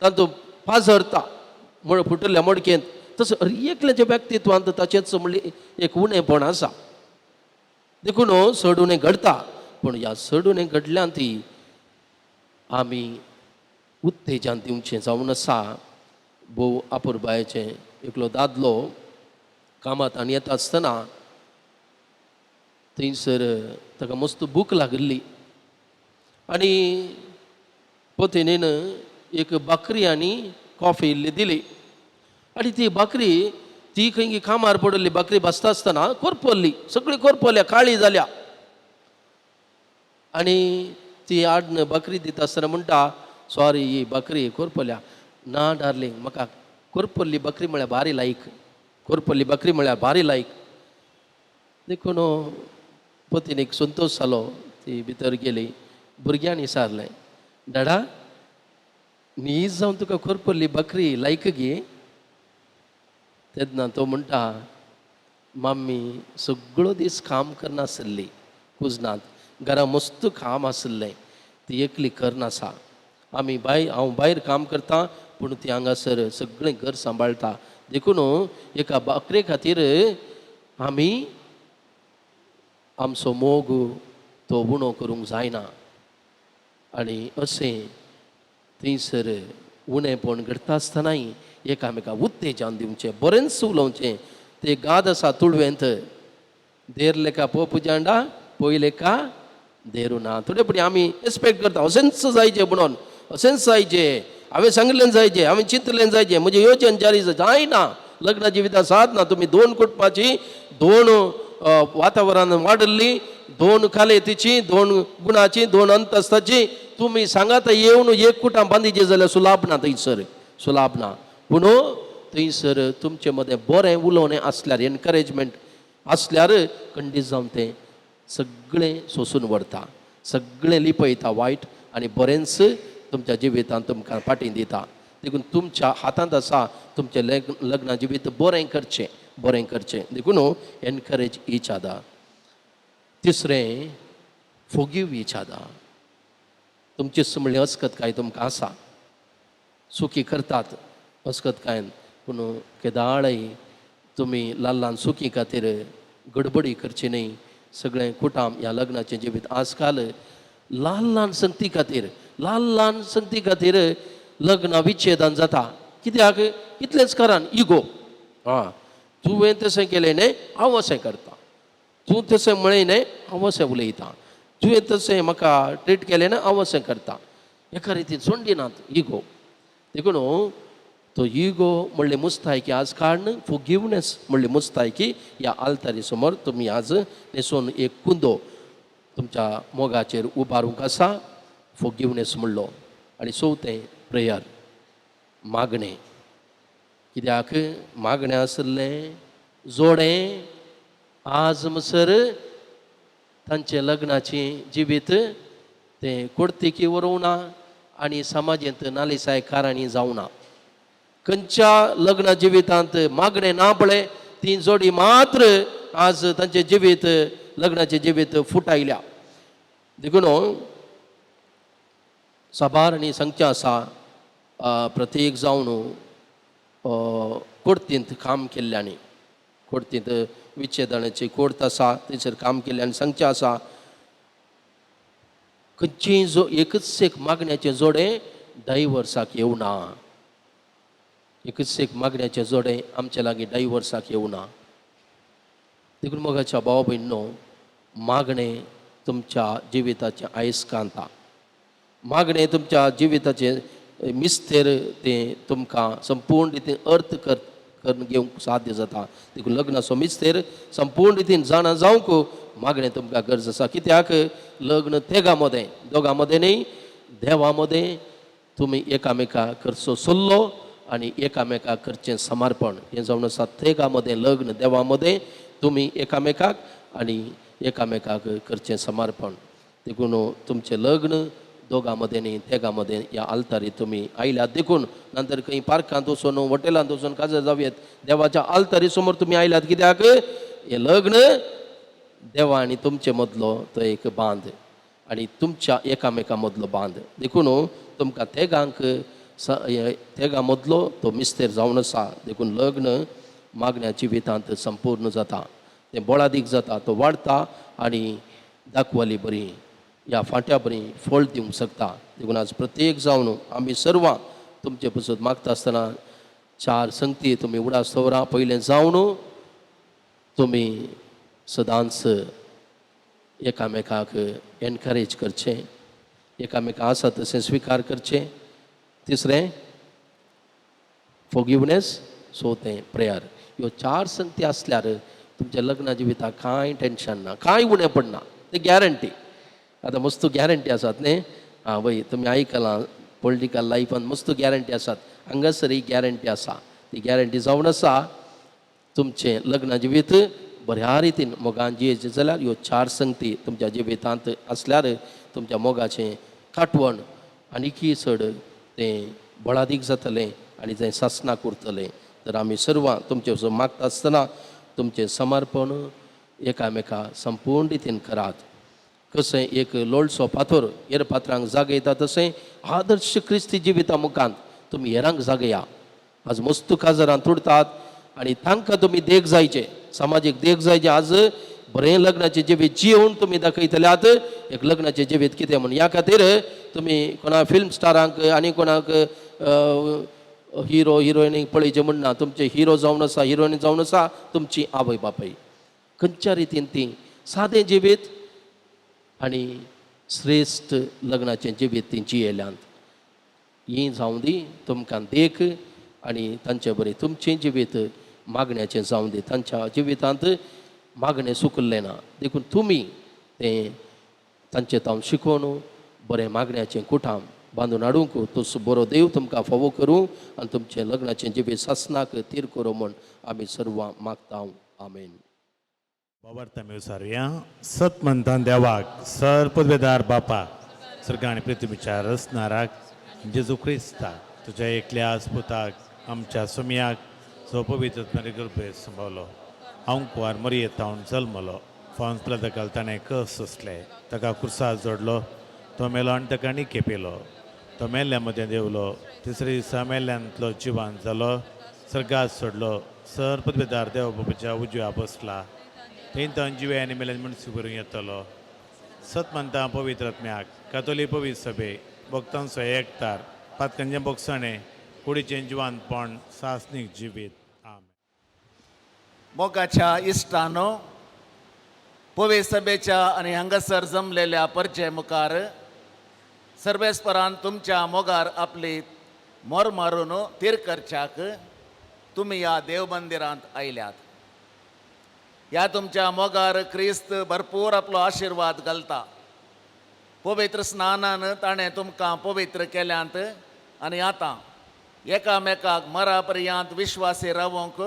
तातूंत पाझरता फुटल्या मडकेंत तसो एकल्याच्या व्यक्तित्वांत ताचेच म्हणले एक उणेपण आसा. देखून चड उणें घडता, पूण ह्या चड उणें घडल्यान ती आमी उत्तेजन दिवचें जावन आसा. भोव आपुरबायेचें एकलो दादलो कामांत येता आसतना थंयसर ताका मस्त भूक लागली आनी पत्नीन एक बकरी आनी कॉफी इल्ली दिली आनी ती बकरी ती खंय कामार पडली बकरी बसता आसतना करपल्ली, सगळी करपल्या, काळी जाल्या. आनी ती आडन बकरी दिता आसतना म्हणटा, सॉरी ही बकरी करपल्या. ना डार्लिंग, म्हाका करपल्ली बकरी म्हळ्यार भारी लायक, करपल्ली बकरी म्हळ्यार भारी लायक. देखून पत्नीक संतोश जालो. ती भितर गेली, भुरग्यान विचारलें, डाडा न्ही जावन तुका करपल्ली बकरी लायक गे? तेन्ना तो म्हणटा, मम्मी सगळो दीस काम करनासली कुजनांत, घरा मस्त काम आसलें, ती एकली करनासा. आमी हांव भायर काम करता पूण ती हांगासर सगळें घर सांबाळटा. देखून एका बकरे खातीर आमी आमचो मोग तो उणो करूंक जायना. आनी अशें थंयसर उणेपण घडटा आसतनाय एकामेकाक उत्तेजन दिवचें, बरेंच उलोवचें. ते गाद आसा तुळवेंत, देर लेका पोप जांडा पय लेका देरू ना. थोडे फुडें आमी एक्सपेक्ट करता अशेंच जायचें म्हणून, अशेंच जायचें, हांवें सांगलें जायचें, हांवें चिंतलें जायचें, म्हजें येवचें जारी जायना. लग्न जिवितां साधना तुम्ही 2 कुटुंबाची 2 वातावरण वाडल्ली, 2 कालेतीची, 2 गुणाची, 2 अंतस्ताची. तुम्ही सांगात येवन एक कुटां बांदिचें जाल्यार सुलाभ ना थंयसर, सुलाभ ना. पूण थंयसर तुमचे मदें बरें उलोवणें आसल्यार, एनकरेजमेंट आसल्यार खंडीत जावन तें सगळें सोंसून व्हरता, सगळें लिपयता वायट आनी बरेंच तुमच्या जिवितांत तुमकां फाटीं दिता. देखून तुमच्या हातांत आसा तुमचें लग्न जिवीत बरें करचें, बरें करचें. देखून एनकरेज ईच अदर. तिसरें, फोगीव ईच अदर. तुमची म्हणलें अस्कतकाय तुमकां आसा, सुखी करतात अस्कतकायन, पूण केदाळय तुमी ल्हान ल्हान सुखी खातीर गडबडी करची न्ही. सगळें कुटाम ह्या लग्नाचें जिवीत आजकाल ल्हान ल्हान संगती खातीर, ल्हान ल्हान संगती खातीर लग्न विच्छेदन जाता. कित्याक? इतलेंच कारण इगो. तुवें तशें केलें न्ही, हांव अशें करता, तूं तशें म्हळें न्ही, हांव अशें उलयतां, तुवें तशें म्हाका ट्रीट केलें ना, हांव अशें करता. एका रितीन सोंडिनात इगो. देखून तो इगो म्हणले मुस्तायकी आज काडन, फोगिवनेस म्हणले मुस्तायकी ह्या आल्तारी समोर तुमी आज न्हेसोवन एक कुंदो तुमच्या मोगाचेर उबारूंक आसा. फोगिवनेस म्हणलो. आनी चवथें प्रेयर, मागणें. कित्याक मागणें आसलें जोडें आज म्हणसर तांचें लग्नाचें जिवीत तें कोर्तीकी व्हरूंक ना आनी समाजांत नालिसायकारांनी जावना. खंयच्या लग्न जिवितांत मागणें ना पळय ती जोडी मात्र आज तांचें जिवीत, लग्नाचें जिवीत फुटायल्या. देखून साबार आनी सांगचें आसा, प्रत्येक जावन कोर्तींत काम केल्ल्यांनी, कोर्तींत विच्छेदनाची कोर्ट आसा थंयसर काम केल्ल्यांनी सांगचें आसा, खंयचीय एकच एक मागण्याचें जोडें डायवर्साक येवना. एकच एक मागण्याचें जोडें आमचे लागीं डायवर्साक येवना. देखून मोगाच्या भाव भयणींनो, मागणें तुमच्या जिविताचें आयस्कांता, मागणें तुमच्या जिविताचें मिस्तेर तें तुमकां संपूर्ण रितीन अर्थ करून घेवंक साध्य जाता. देखून लग्नाचो मिस्तेर संपूर्ण रितीन जाणा जावंक मागणें तुमकां गरज आसा. कित्याक लग्न तेगा मदें, दोगां मदें न्ही, देवा मदें तुमी एकामेकाक करचो सल्लो आनी एकामेकाक करचें समर्पण हें जावन आसा. तेगा मदें लग्न, देवा मदें तुमी एकामेकाक आनी एकामेकाक करचें समर्पण. देखून तुमचें लग्न दोगां मदें न्ही, तेगा मदें ह्या आल्तारी तुमी आयल्यात. देखून नंतर खंय पार्कांत वचून, हॉटेलांत वचून काजार जावयेत, देवाच्या आल्तारी समोर तुमी आयल्यात. कित्याक हें लग्न देवा आनी तुमचे मदलो तो एक बांद आनी तुमच्या एकामेका मदलो बांद. देखून तुमकां तेगांक तेगा मदलो तो मिस्तेर जावन आसा देखून लग्न मागण्या जिवितांत संपूर्ण जाता तें बोळादीक जाता तो वाडता आनी दाखवाली बरी ह्या फांट्या बरी फळ दिवंक शकता देखून आज प्रत्येक जावन आमी सर्वां तुमचे पसून मागता आसतना 4 संगती तुमी उडास दवरा पयलें जावन तुमी सदांच एकामेकाक एनकरेज करचें एकामेका आसा तशें स्विकार करचें तिसरें फॉरगिवनेस सो तें प्रेयर ह्यो 4 संगती आसल्यार तुमच्या लग्ना जिविताक कांय टेन्शन ना कांय उणें पडना तें गॅरंटी आतां मस्त गॅरंटी आसात न्ही आं वय तुमी आयकलां पॉलिटिकल लायफान मस्त गॅरंटी आसात हांगासरय गॅरंटी आसा ती गॅरंटी जावन आसा तुमचें लग्ना जिवीत बऱ्या रितीन मोगान जियेचें जाल्यार ह्यो 4 संगती तुमच्या जिवितांत आसल्यार तुमच्या मोगाचें काटवण आनीकय चड तें बळादीक जातलें आनी तें सासणाक उरतलें तर आमी सर्वां तुमचे वचून मागता आसतना तुमचें समर्पण एकामेका संपूर्ण रितीन करात कशें एक लोळसो फातर हेर पात्रांक जागयता तशें आदर्श क्रिस्ती जिविता मुखांत तुमी हेरांक जागया आज मस्त काजरां तुडतात आनी तांकां तुमी देख जायचे समाजीक देख जायचे आज बरें लग्नाचें जिवीत जिवन तुमी दाखयतल्यात एक लग्नाचें जिवीत कितें म्हूण ह्या खातीर तुमी कोणा फिल्म स्टारांक आनी कोणाक हिरो हिरोइनीक पळयचें म्हणना तुमचे हिरो जावन आसा हिरोईन जावन आसा तुमची आवय बापाय खंयच्या रितीन ती सादें जिवीत आनी श्रेश्ठ लग्नाचें जिवीत ती जियेल्यांत ही जावं दी तुमकां देख आनी तांचे बरें तुमचें जिवीत मागण्याचें जावं दी तांच्या जिवितांत मागणें सुकल्लें ना देखून तुमी तें तांचें तावन शिकोवन बरें मागण्याचें कुटाम बांदून हाडूंक तो बरो देव तुमकां फावो करूं आनी तुमचें लग्नाचें जिवीत सासणाक तीर करूं म्हूण आमी सर्वां मागता आमेन बाबार्थ आमी विचारुया सत म्हणटा देवाक सर पदवेदार बापा सर्ग आनी पृथ्वीच्या रचणाराक जेजू क्रिस्ताक तुज्या एकल्या पुताक आमच्या सुमयाक सो पवित्र कृपे संभवलो हांव कुवार मरयेंत हांव जल्मलो फावन्स प्लदकाल ताणें कस असले ताका कुर्सार जोडलो तो मेलो आनी ताका आनी केपेलो तो मेल्ल्या मदें देवलो तिसरे दिसा मेल्ल्यांतलो जिवान जालो सर्गात सोडलो सर पदवेदार देव बापाच्या उजव्या बसला थंय तांचे जिवे आनी मेल्ल्यान मनीस करूं येतलो सत म्हणटा पवित्र आत्म्याक कातोलीक पवित्र सभे भक्तांचो एकतार पातकांचें बोगसणें कुडीचें जिवानपण सासनीक जिवीत आमेन मोगाच्या इश्टानो पवित्र सभेच्या आनी हांगासर जमलेल्या परचे मुखार सर्वेस्परान तुमच्या मोगार आपली मोर मारून तीर करच्याक तुमी ह्या देव मंदिरांत आयल्यात ह्या तुमच्या मोगार क्रिस्त भरपूर आपलो आशिर्वाद घालता पवित्र स्नानान ताणें तुमकां पवित्र केल्यांत आनी आतां एकामेकाक मरा पर्यंत विश्वासी रावूंक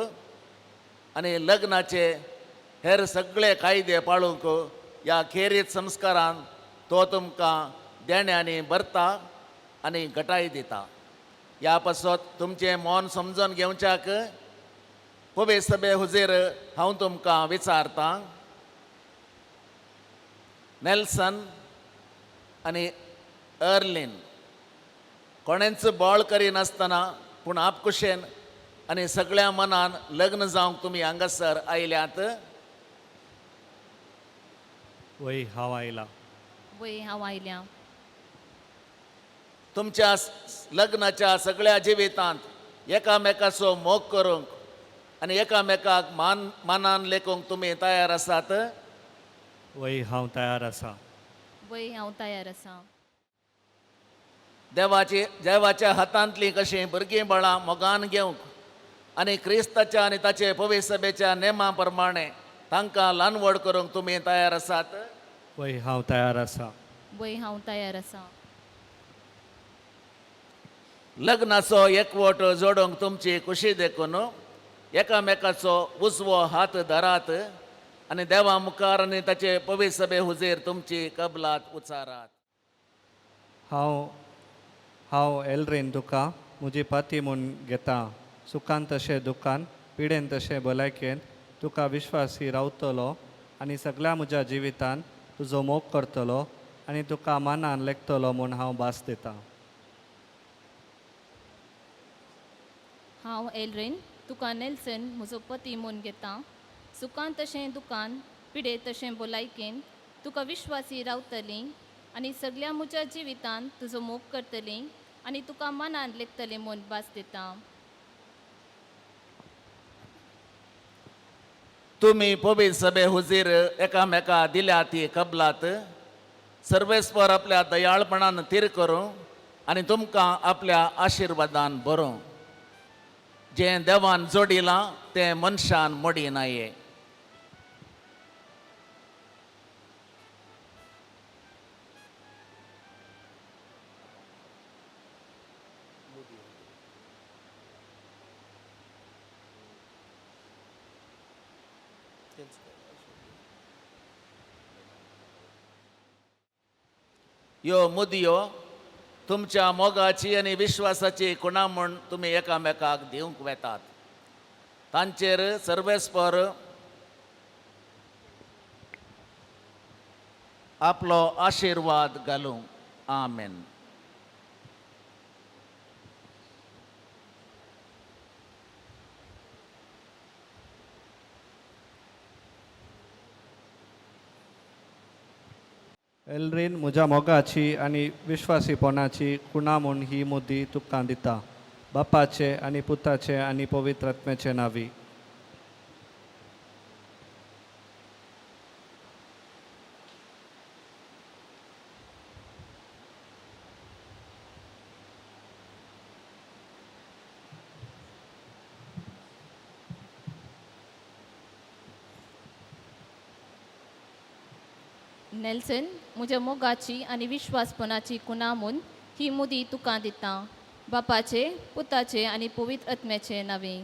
आनी लग्नाचे हेर सगळे कायदे पाळूंक ह्या खेरीत संस्कारान तो तुमकां देण्यांनी भरता आनी घटाय दिता ह्या पासत तुमचें मन समजून घेवच्याक पवित्र सभे हुजीर हांव तुमकां विचारतां नेल्सन आनी अर्लीन कोणेंच बॉळ करिनासतना पूण आपकुशेन आनी सगळ्या मनान लग्न जावंक तुमी हांगासर आयल्यात वय हांव आयला वय हांव आयल्या तुमच्या लग्नाच्या सगळ्या जिवितांत एकामेकाचो मोग करूंक आनी एकामेकाक मानान लेखूंक तुमी तयार आसात वय हांव तयार आसा वय हांव तयार आसा देवाच्या हातांतलीं कशीं भुरगीं बाळां मोगान घेवंक आनी क्रिस्ताच्या आनी ताचे पवित्र सभेच्या नेमा प्रमाणे तांकां ल्हानवड करूंक तुमी तयार आसात वय हांव तयार आसा वय हांव तयार आसा लग्नाचो एकवट जोडूंक तुमची खुशी देखून एकामेकाचो उजवो हात धरात आनी देवा मुखार आनी ताचे पवित्र सभे हुजीर तुमची कबलात उचारात हांव एलरेन तुका म्हजी पाती म्हूण घेता सुखान तशें दुखान पिडेन तशें भलायकेन तुका विश्वासी रावतलो आनी सगळ्या म्हज्या जिवितान तुजो मोग करतलो आनी तुका मानान लेखतलो म्हूण हांव भास दितां हांव एलरेन तुका नेल्सन म्हजो पती म्हूण घेतां. सुखान तशें दुखान, पिडे तशें भलायकेन तुका विश्वासी रावतलीं आनी सगळ्या म्हज्या जिवितान तुजो मोग करतलीं आनी तुका मनान लेखतलें म्हूण भास दितां. तुम्ही पवित्र सभे हुजीर एकामेका दिल्या ती कबलात सर्वेस्वर आपल्या दयाळपणान तीर करूं आनी तुमकां आपल्या आशिर्वादान भरूं. जें देवान जोडिलां तें मनशान मोडी नाये. यो मुदयो तुमच्या मोगाची आनी विश्वासाची खुणा म्हूण तुमी एकामेकाक दिवंक वेतात. तांचेर सर्वेस्पर आपलो आशिर्वाद घालूं. आमेन. एलरीन म्हज्या मोगाची आनी विश्वासीपणाची खुणा म्हूण ही मुदी तुका दिता. बापाचे आनी पुताचे आनी पवित्र आत्म्याचे नांवी. नेल्सन म्हज्या मोगाची आनी विश्वासपणाची खुणा म्हूण ही मुदी तुका दितां. बापाचे पुताचे आनी पवित्र आत्म्याचे नांवे.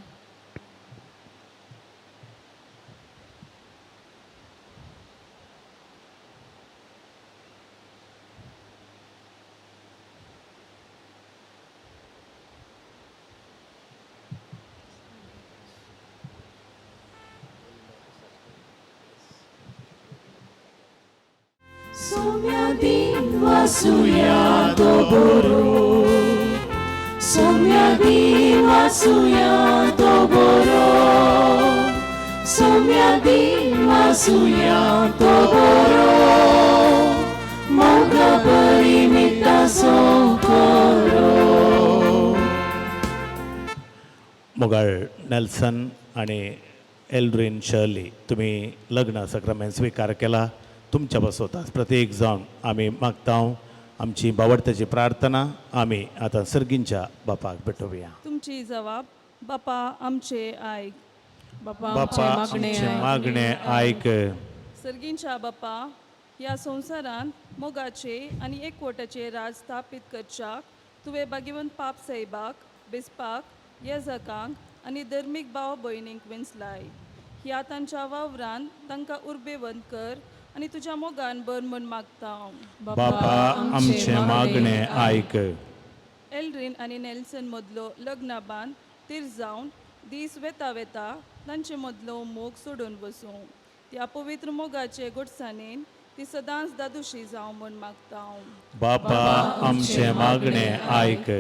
Somiadin wasuya doboro, Somiadin wasuya doboro, Somiadin wasuya doboro, Moga berimita sokoro. मोगाळ नेल्सन आणि एल्ड्रीन शर्ली तुम्ही लग्न सक्रमेंट स्वीकार केला. तुमच्या बसवताच प्रत्येक जावन आमी मागता आमची बावडत्याची प्रार्थना आमी आतां सर्गींच्या बापाक भेटोवया. तुमची जबाब बापा आमचे आयक. बापा आमचे मागणे आयक. सर्गींच्या बापा ह्या संवसारांत मोगाचे आनी एकवटाचे राज स्थापीत करच्याक तुवें भाग्यवंत पाप साहेबाक, बिस्पाक, येजकांक आनी धर्मीक भाव भयणींक विंचलाय. ह्या तांच्या वावरांत तांकां उर्बेवंत कर आनी तुज्या मोगान बर म्हूण मागता. बापा आमचे मागणे आयक. एलरीन आनी नेल्सन मदलो लग्ना बांद तीर जावन दीस वेता वेता तांचे मदलो मोग सोडून वचूं. त्या पवित्र मोगाचे घोटसाणेन ती सदांच दादुशी जावं म्हूण मागता. बापा आमचे मागणे आयक.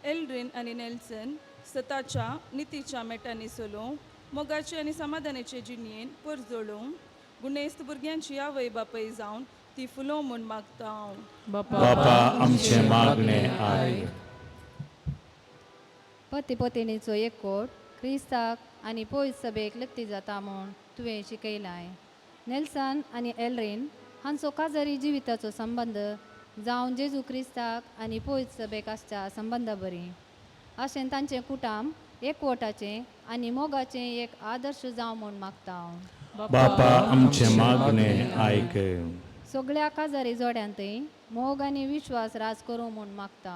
एलरीन आनी नेल्सन सताच्या नितीच्या मेटांनी चलोवं मोगाचे आनी समाधानाचे जिणयेन परजोळूं गुणेस्त भुरग्यांची आवय बापय जावन ती फुलो म्हूण मागता. बापा आमचे मागणे आयक. पती पत्नीचो एकवट क्रिस्ताक आनी पवित्र सभेक लक्ती जाता म्हूण तुवें शिकयलाय. नेल्सन आनी एलरीन हांचो काजरी जिविताचो संबंद जावन जेजू क्रिस्ताक आनी पवित्र सभेक आसच्या संबंदा बरी. अशें तांचें कुटुंब एकवटाचें आनी मोगाचें एक आदर्श जावं म्हूण मागता. बापा आमचे मागणे आयक. सगळ्या काजारी जोड्यांतय मोग आनी विश्वास राज करूं म्हूण मागता.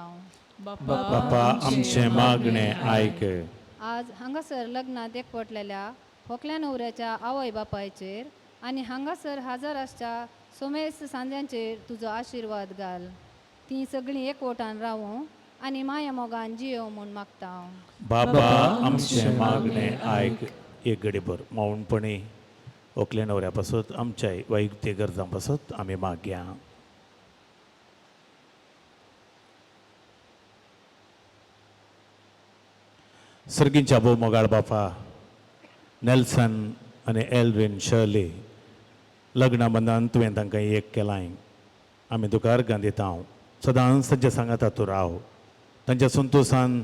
बापा आमचे मागणे आयक. आज हांगासर लग्नात एकवटलेल्या होकल्या न्हवऱ्याच्या आवय बापायचेर आनी हांगासर हजर आसच्या सोमेस्त सांज्यांचेर तुजो आशिर्वाद घाल. ती सगळीं एकवटान रावूं आनी माया मोगान जियो म्हूण मागता. बापा आमचे मागणे आयक. एक घडीभर मौनपणी ओकले नवऱ्या पासत आमच्याय वैयक्तीक गरजां पासत आमी मागया. सर्गींच्या भोव मोगाळ बापा नेल्सन आनी एल्विन शर्ली लग्ना बंदान तुवें तांकां एक केलाय. आमी तुका अर्गां दिता. सदांच तांच्या सांगाता तूं राव. तांच्या संतोशान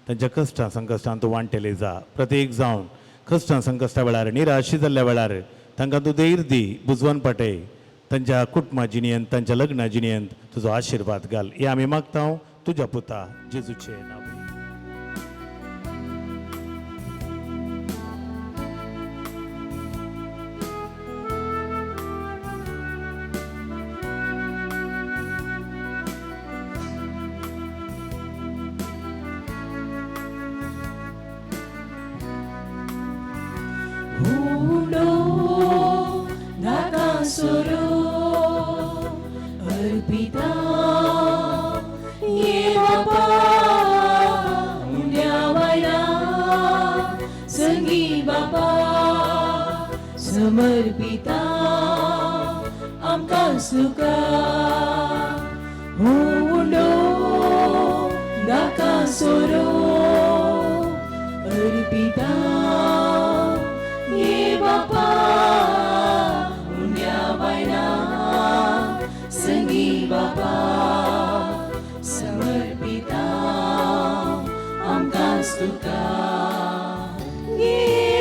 तांच्या कश्टां संकश्टांत तूं वांटेली जा. प्रत्येक जावन कश्टां संकश्टा वेळार निराशी जाल्ल्या वेळार तांकां तूं धैर्य दी, बुजवण पटय. तांच्या कुटुंबा जिणेंत तांच्या लग्ना जिणेंत तुजो आशिर्वाद घाल. हे आमी मागता तुज्या पुता जेजूचे नांवान. समर्पिता आमकां सुका हुंडो नाका सोरो अर्पिता ये बापा उन्या बायना संगी बापा समर्पिता आमकां सुका ये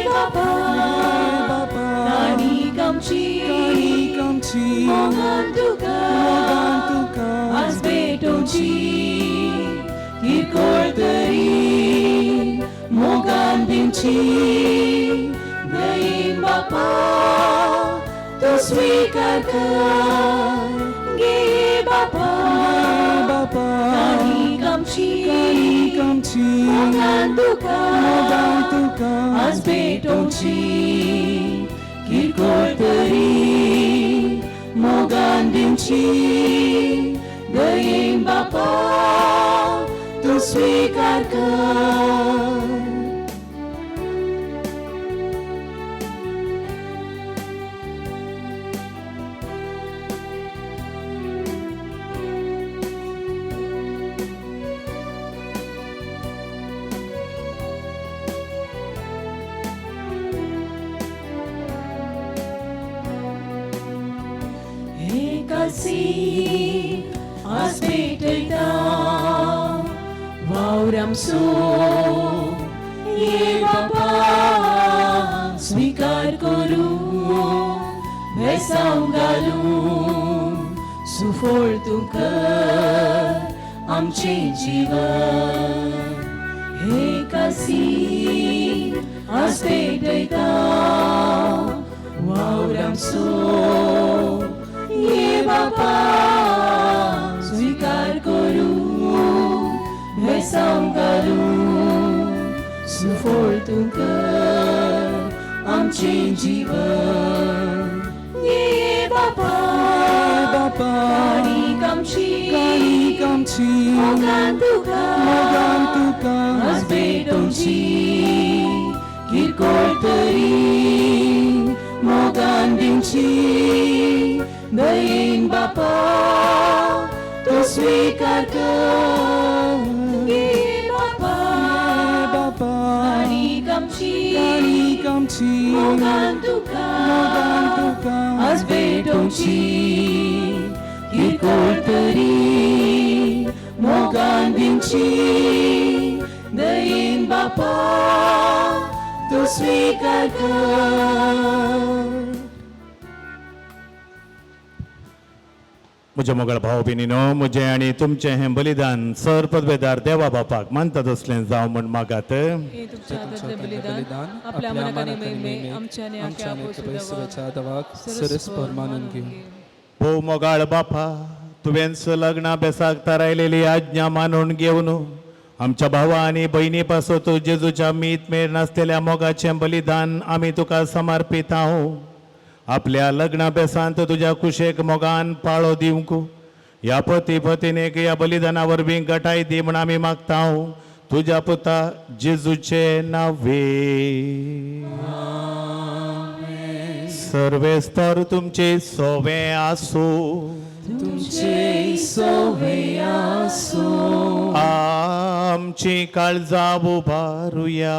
बापा मोगान तुका आज भेटोवची किरकोळ तरी मोगान दिवची दयेन बापा तो स्वीकार कर गे बापा काणी कामची मोगान तुका आज भेटोवची किरकोळ तरी मोगान दिवची दयेन बापा तूं स्वीकार कर. आज भेटयता वावराम सो ये बापा स्वीकार करू भेसाव घालू सुफोळ तूं कर आमचे जीवन हे कासी आज भेटयता वावराम सो ये बापा स्वीकार करू भेसाव घालू सुफोळ तूं कर आमचे जीवन ये बापा काणी कामची मोगान तुका आज भेटोवची किरकोळ तरी मोगान दिवची दयेन बापा तो स्वीकार कर गे बापा काणी कामची मोगान तुका आज भेटोवची किरकोळ तरी मोगान दिवची दयेन बापा तो स्वीकार कर. म्हज्या मोगाळ भाव भयणीनो, म्हजें आनी तुमचें हें बलिदान सर पदवेदार देवा बापाक मानता तसलें जावं म्हण मागात. आपल्या मनाकाने महिमे आमच्याने आख्या पवित्र देवाक सरस्पर मानून घेऊ. भोव मोगाळ बापा, तुवेंच लग्ना बेसाक थारायलेली आज्ञा मानून घेवन आमच्या भावा आनी भयणी पासो तूं जेजूच्या मीत मेर नासलेल्या मोगाचें बलिदान आमी तुका समर्पीत आहों. आपल्या लग्ना बेसांत तुज्या कुशेक मोगान पाळो दिवंक ह्या पती पत्नीक ह्या बलिदाना वरवीं घटाय दी म्हण आमी मागता तुज्या पुता जेजूचे नांवे. सर्वेस्तर तुमचे सोवे आसूं. तुमचे सवय आसो आमची काळजा उभारूया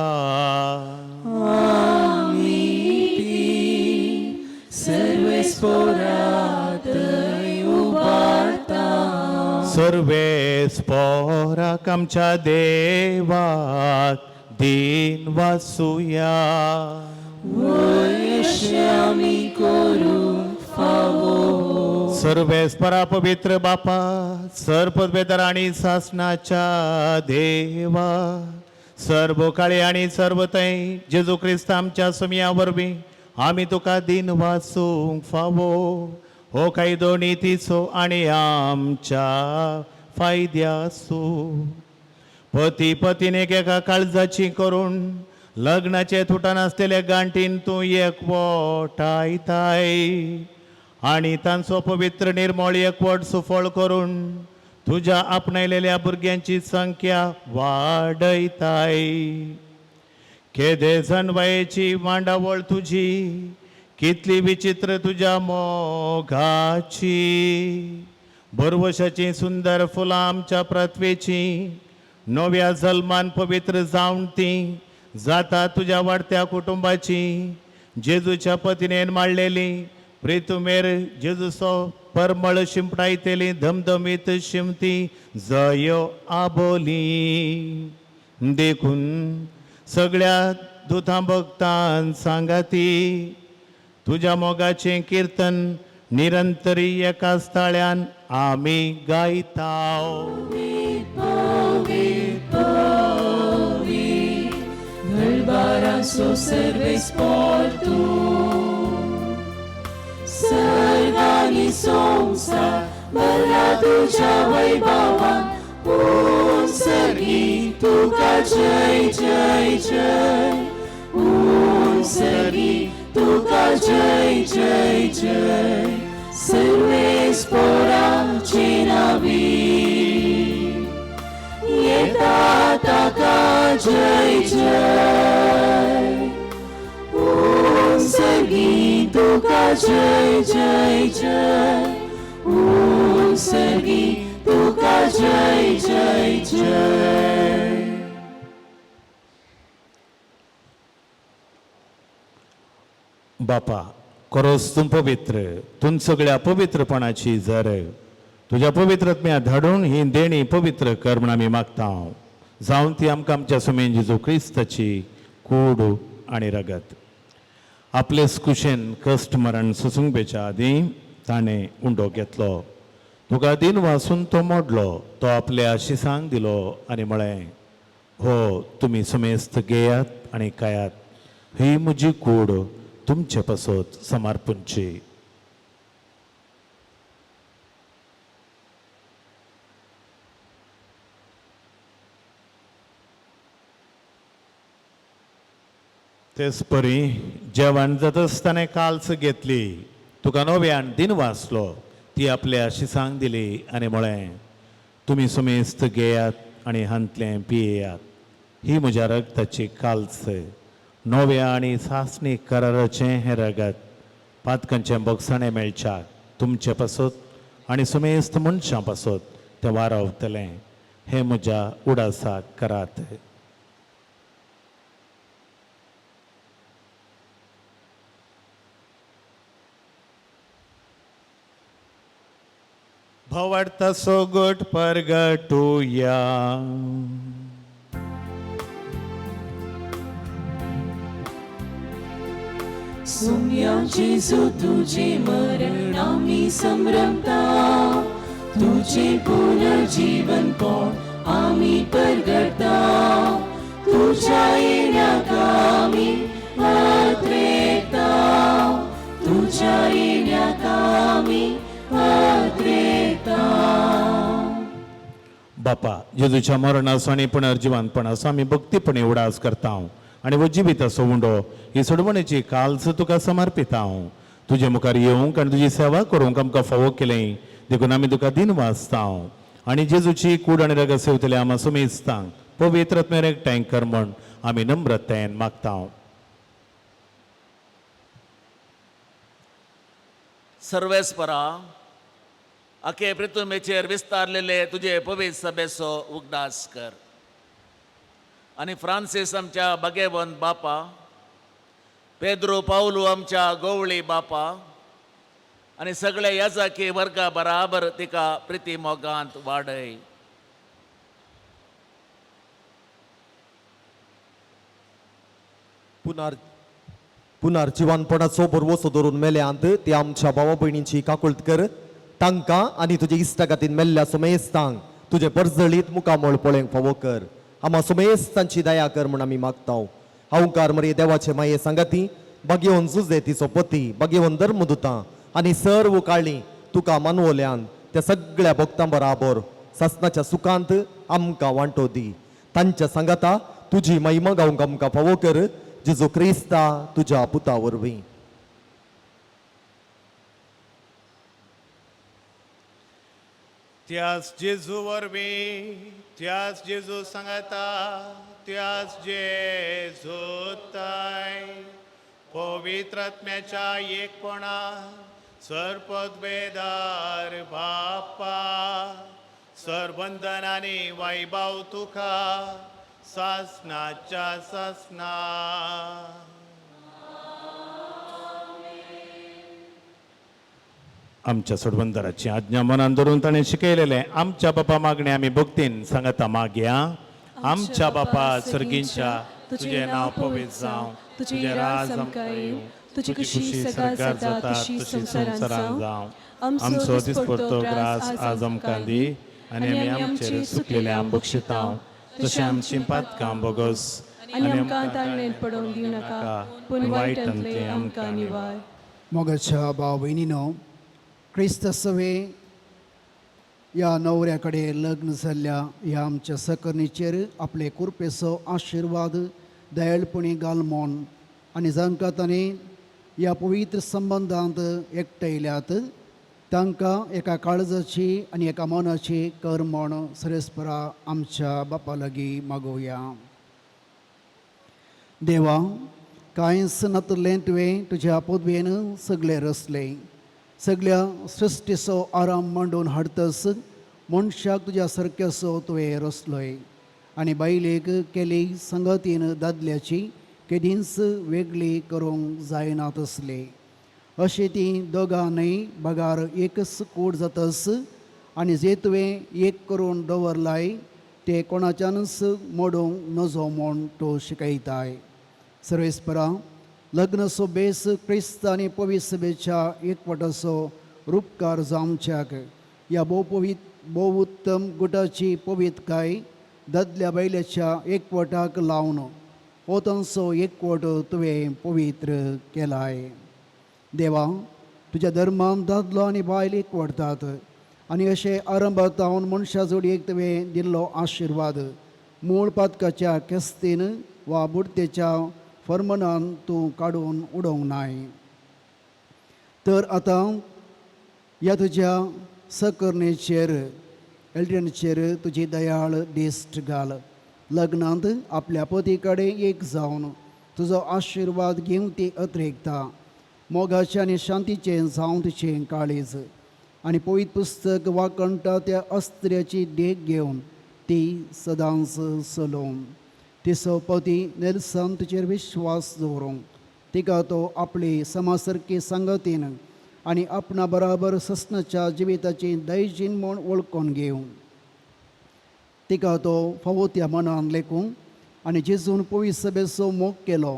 सर्वेस्परात उबारता सर्वेस्पराक आमच्या देवाक दिन वाचूया आमी करूंक फावो सर्वेस्परा पवित्र बापा सर्पद्वेदर आणि सासनाच्या देवा सर्व काळे आणि सर्व तै जेजू ख्रिस्त आमच्या समिया वरवीं आमी तुका दिन वाचूंक फावो हो कायदो नितीचो आणि आमच्या फायद्याचो पती पतीने एका काळजाची करून लग्नाचे तुटान आसलेल्या गांठीन तूं एकवटायताय आणि तांचो पवित्र निर्मळ एकवट सुफळ करून तुझ्या आपणयलेल्या भुरग्यांची संख्या वाडयताय केदे जणवायेची मांडावळ तुझी कितली विचित्र तुझ्या मोगाची बरवशाची सुंदर फुलां आमच्या पृथ्वेची नव्या जल्मान पवित्र जावन ती जाता तुझ्या वाडत्या कुटुंबाची जेजूच्या पतीनेन माळलेली प्रितुमेर जेजूचो परमळ शिंपडायतेली धमधमीत शिमती जयो आबोली देखून सगळ्या दुतां भक्तां सांगाती तुझ्या मोगाचें कीर्तन निरंतरी एकाच ताळ्यान आमी गायताव Barranzo serves por tu Sargani sonsa Barra tuja vaibavan Un sargi tuka jai jai jai Un sargi tuka jai jai jai Serves pora chinavi Yetata jai jai Om Sargi Tuka jai jai jai Om Sargi Tuka jai jai jai बापा खरोच तूं पवित्र तूं सगळ्या पवित्रपणाची जर तुझ्या पवित्रत्म्या धाडून ही देणी पवित्र कर म्हण आमी मागता जावन ती आमकां आमच्या समेन जेजू क्रिस्ताची कूड आनी रगत आपलेच कुशेन कश्ट मरण सुसुंगपेच्या आदीं ताणें उंडो घेतलो तुका दिन वाचून तो मोडलो तो आपल्या शिसांक दिलो आनी म्हळें हो तुमी समेस्त घेयात आनी खायात ही म्हजी कूड तुमचे पासत समर्पणची तेच परी जेवण जाता आसतना काल्स घेतली तुका नव्यान दिन वाचलो ती आपल्या शिसांक दिली आनी म्हळें तुमी समेस्त घेयात आनी हांतलें पियेयात ही म्हज्या रगताची काल्स नव्या आनी सासणी कराराचें हें रगत पातकांचें बोगसाणें मेळच्याक तुमचे पासत आनी समेस्त मनशां पासत तें वारवतलें हें म्हज्या उडासाक करात भवाडता सोगोट परगटुया Sumya Jesu तुझे मरण आम्ही संभ्रमता तुझे पुनर्जीवन कोण आम्ही परगटता तुझ्या येण्याका आम्ही अत्रेता तुझ्या येण्याका आम्ही अत्रेता बापा जेजूच्या मरणाचो आनी पुनर्जिवानपणाचो आमी भक्तीपणे उडास करता आनी वो जिविताचो उंडो ही सोडवणेची काल्स तुका समर्पिता तुजे मुखार येवंक आनी तुजी सेवा करूंक आमकां फावो केलें देखून आमी तुका दिन वाचता आनी जेजूची कूड आनी रगत सेवतले आमा समेस्तांक पवित्र आत्म्यार एकठांय कर म्हण आमी नम्रतायेन मागता सर्वेस्परा अखे पृथ्वीचेर विस्तारलेले तुझे पवित्र सभेचो उगडास कर. आणि फ्रांसीस आमच्या बगेवंत बापा, पेद्रो पावलू आमच्या गोवळी बापा आणि सगळे याजकी वर्गा बराबर तिका प्रिती मोगांत वाडय. पुनर्जीवनपणाचो बरवसो धरून मेल्यांत ते आमच्या भावा भयणींची काकुळट कर. तांकां आनी तुजे इश्टागतीन मेल्ल्या सुमेस्तांक तुजे परजळीत मुखामोळ पळोवंक फावो कर. आम्हा सुमेस्तांची दया कर म्हूण आमी मागताव. हांवकार मरे देवाचे माये सांगाती, भाग्यवन जुजे तिचो पती, भाग्यवन धर्मदुतां आनी सर्व काळी तुका मानवल्यान त्या सगळ्या भक्तां बराबर ससनाच्या सुखांत आमकां वांटो दी. तांच्या सांगाता तुजी महिमा गावंक आमकां फावो कर. जेजू क्रिस्ता तुज्या पुता वरवीं. त्याच जेजू वरवीं, त्याच जेजू सांगाता, त्याच जेजू ताय पवित्र आत्म्याच्या एकपणा सरपद बेदार बापा सरबंधनांनी वैभव तुका सासनाच्या सासना. आमच्या सोडबंदराची आज्ञा मनान धरून ताणें शिकयलेले आमच्या बापा मागणे आमी भक्तीन सांगता मागया. आमच्या बापा सर्गींच्या तुझे नाव पवित्र जावं, तुझे राज आमकां येवं, तुजी खुशी सदां जाता तशी संवसारांत जावं. आमचो दिसपडटो ग्रास आज आमकां दी आनी आमी आमचेर सुकलेल्या बक्षितांव तशें आमची पातकां बोगस आनी आमकां ताळणेंत पडोवंक दिवं नाका, पूण वायटांतले आमकां निवार. मोगाच्या भाव भयणीनो, क्रिस्त सवे या नवऱ्या कडेन लग्न जाल्ल्या ह्या आमच्या सकर्णीचेर आपले कृपेचो आशिर्वाद दयाळपणी घाल म्हूण आनी जांकां ताणें ह्या पवित्र संबंदांत एकठायल्यात तांकां एका काळजाची आनी एका मनाची कर म्हूण सरेस्परा आमच्या बापा लागीं मागोवया. देवा, कांयच नातुरलें तुवें तुज्या पदवेन सगळें रचलें. सगळ्या सृश्टीचो आराम मांडून हाडतस मनशाक तुज्या सारक्याचो तुवें रचलोय आनी बायलेक केली संगतीन दादल्याची केदींच वेगळी करूंक जायना तसले. अशें ती दोगांय बागार एकच कूड जातस आनी जे तुवें एक करून दवरलाय ते कोणाच्यानच मोडूंक नजो म्हूण तूं शिकयताय. सर्वेस्परा, लग्नाचो बेस क्रिस्त आनी पवित्र सभेच्या एकवटाचो रूपकार जावच्याक ह्या भोव उत्तम गुटाची पवित्रकाय दादल्या बायलेच्या एकवटाक लावन हो तांचो एकवट तुवें पवित्र केलाय. देवा, तुज्या धर्मान दादलो आनी बायल एकवटात आनी अशें आरंभातावन मनशा जोडयेक तुवें दिल्लो आशिर्वाद मूळ पातकाच्या केस्तीन वा बुडतेच्या फर्मनान तूं काडून उडोवंक नाय. तर आतां ह्या तुज्या सकर्णेचेर एल्ड्रेनचेर तुजी दयाळ दिश्ट घाल. लग्नांत आपल्या पती कडेन एक जावन तुजो आशिर्वाद घेवंक ती अतिरिक्ता मोगाचें आनी शांतीचें जावं तुजें काळीज आनी पवित्र पुस्तक वा कंठा त्या अस्त्र्याची देख घेवन ती सदांच चलोवन तिचो पती नेल्सन तुजेर विश्वास दवरूंक तिका तो आपली समासारकी संगतीन आनी आपणा बराबर ससनाच्या जिविताची दैजीन म्हूण वळखून घेवंक तिका तो फावो त्या मनान लेखूंक आनी जेजून पवित्र सभेचो मोग केलो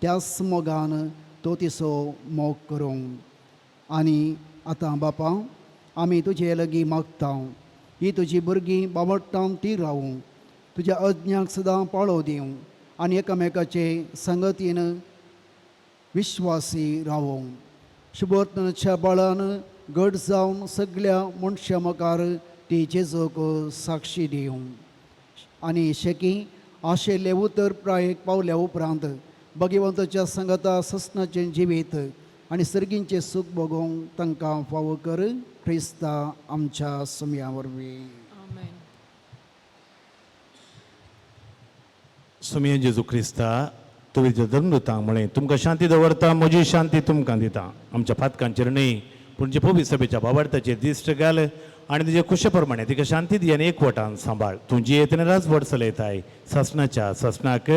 त्याच मोगान तो तिचो मोग करूंक. आनी आतां बापा, आमी तुजे लागीं मागता ही तुजी भुरगीं बाबट्टान ती रावूं तुज्या अज्ञाक सदां पाळो दिवं आनी एकामेकाचे संगतीन विश्वासी रावूं. शुभवर्तनाच्या बळान घट जावन सगळ्या मनशां मुखार ती जेजूक साक्षी दिवं आनी शेकी आशेल्ले उतर प्रायेक पावल्या उपरांत भगवंताच्या संगता ससनाचें जिवीत आनी सर्गींचें सूख भोगोवंक तांकां फावो कर. क्रिस्ता आमच्या सुमया वरवीं. सुमये जेजू क्रिस्ता, तुवें धर्मदूतांक म्हळें तुमकां शांती दवरता, म्हजी शांती तुमकां दिता. आमच्या फातकांचेर न्ही पूण जे पवित्र सभेच्या वावरताचेर दिश्ट घाल आनी तुजे कुशप्रमाणे तिका शांती दी आनी एकवटान सांबाळ तुजी येतना राजवट चलयताय ससनाच्या ससनाक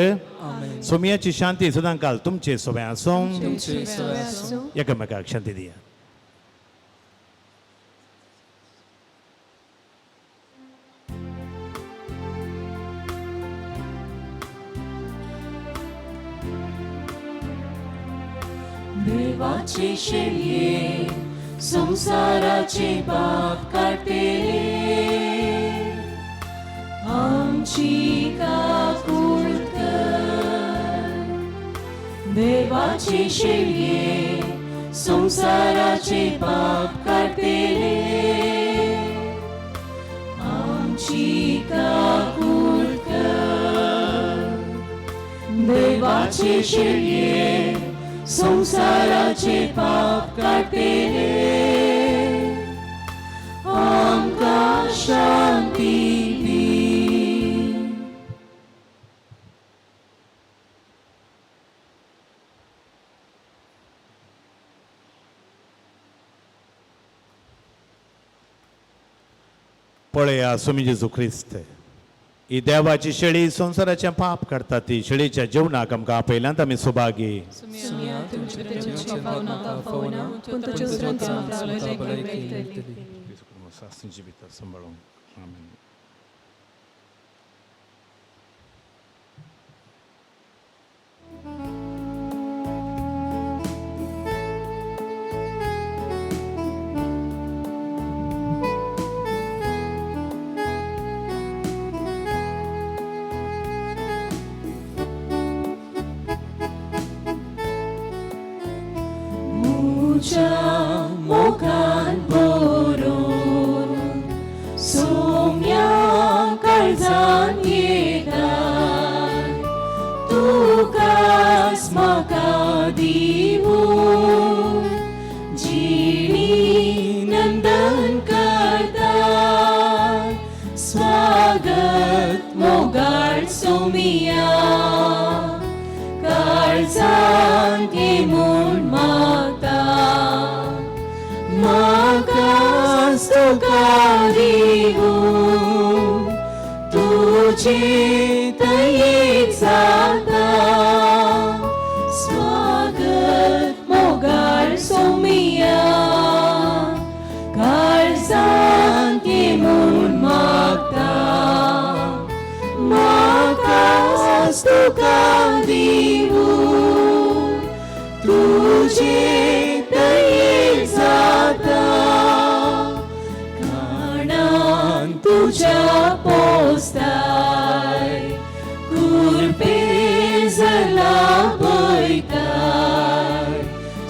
सोमयाची शांती सदां काल तुमचे सोबे आसूं एकामेकाक शांती दिया. देवाचे शेळये संसाराचे पाप काटे आमची काकूळ कर. देवाचे शेळये संसाराचे पाप काटे आमची काकूळ कर. देवाचे शेळये संसाराचे पाप काटेले आमकां शांती दी. पळया सुमी जेजू ख्रिस्त ही देवाची शेळी संसाराचें पाप काडटा ती शेळीच्या जेवणाक आमकां आपयल्यांत आमी सुभागी. सांबाळून आमेन. मोगान बरोवन सोम्या काळजान येतात तुकाच म्हाका दिवून जिणी नंदन करतात. स्वागत मोगाळ सोमिया काळजान घे म्हूण मागता म्हाकाच तुका दिवून तुजे दयेक जाता. स्वागत मोगाळ सोमिया काळजान घे म्हूण मागता म्हाकाच तुका दिवून तुजे दयेक जाता. काणान तुज्या पोस्ताय कुरपे जाला पळयताय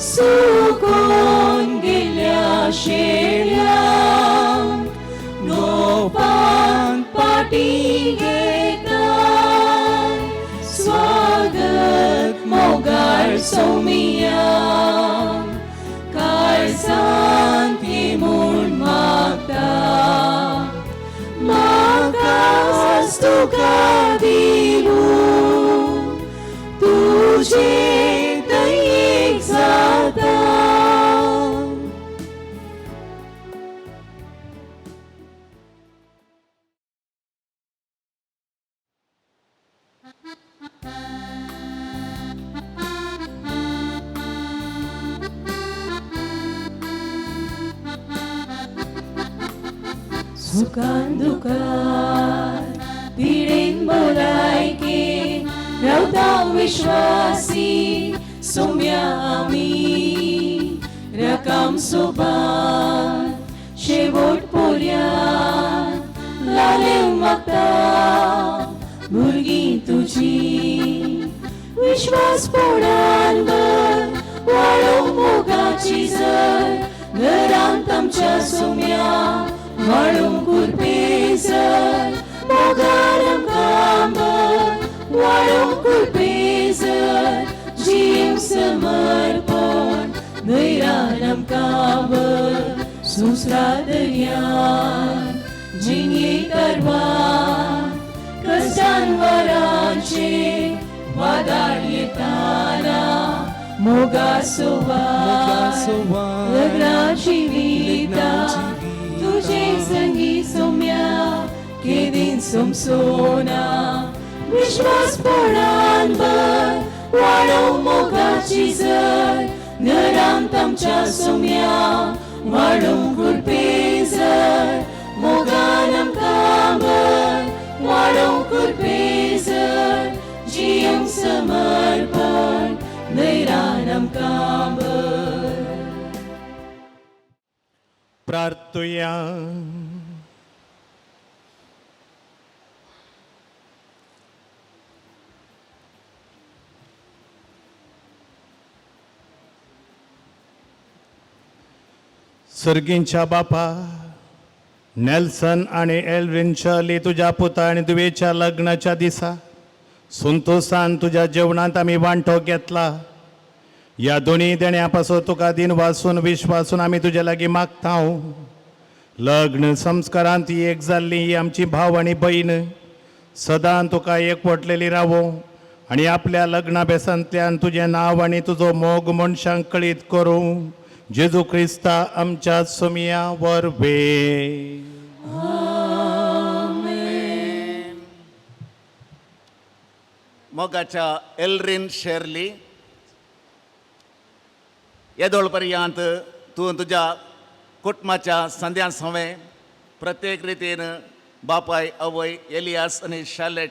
सुकोन गेल्या शेळ्यांक नोपान पाटी घेताय. स्वागत मोगाळ सोमिया काळजान घे म्हूण मागता म्हाकाच तुका दिवून तुजे दयेक जाता. सुखान दुखान पिडेन भलायके रावता विश्वासी सोम्या आमी रकाम सोबान शेवट पोर्यान लालेव मागता भुरगीं तुजी विश्वासपणान बर वाळो मोगाची जर घरांत आमच्या सोम्या वाळूंक कुरपेजर मोगार आमकां बर वाळूंक कुरपेजर जीव समर्पण धैर्यान आमकां बर सुसरा दर्यान जिणे तरवार कश्टान वरांचे वादाळ येताना मोगा सुवास लग्नाची विता तुझे संगी सोम्या केदीन सोमसोना विश्वासपणान बर वाढव मोगाची जर नराम तमच्या सोम्या वाढव कुर्पे जर मोगानम कांबर वाढव कुर्पे जर जियम समर्पण नैरानम कांबर. प्रार्थुया. सर्गींच्या बापा, नेल्सन आणि एल्विन शर्ली तुझ्या पुता आणि दुवेच्या लग्नाच्या दिसा संतोषान तुझ्या जेवणात आम्ही वांटो घेतला. या दोन्ही देण्यापासून तुका दिन वाचून विश्वासून आम्ही तुझ्या लागीं मागता. लग्न संस्कारांत एक जाल्ली ही आमची भाव आणि बहीण सदां तुका एकवटलेली रावो आणि आपल्या लग्नाभ्यासांतल्यान तुझें नांव आणि तुजो मोग मनशांक कळीत करूं. जेजू क्रिस्ता आमच्या सोमिया वरवे. मोगाच्या एल्रिन शेर्ली, येदोळ पर्यंत तूं तुज्या कुटुंबाच्या संद्या सवे प्रत्येक रितीन बापाय आवय एलियास आणि शालेट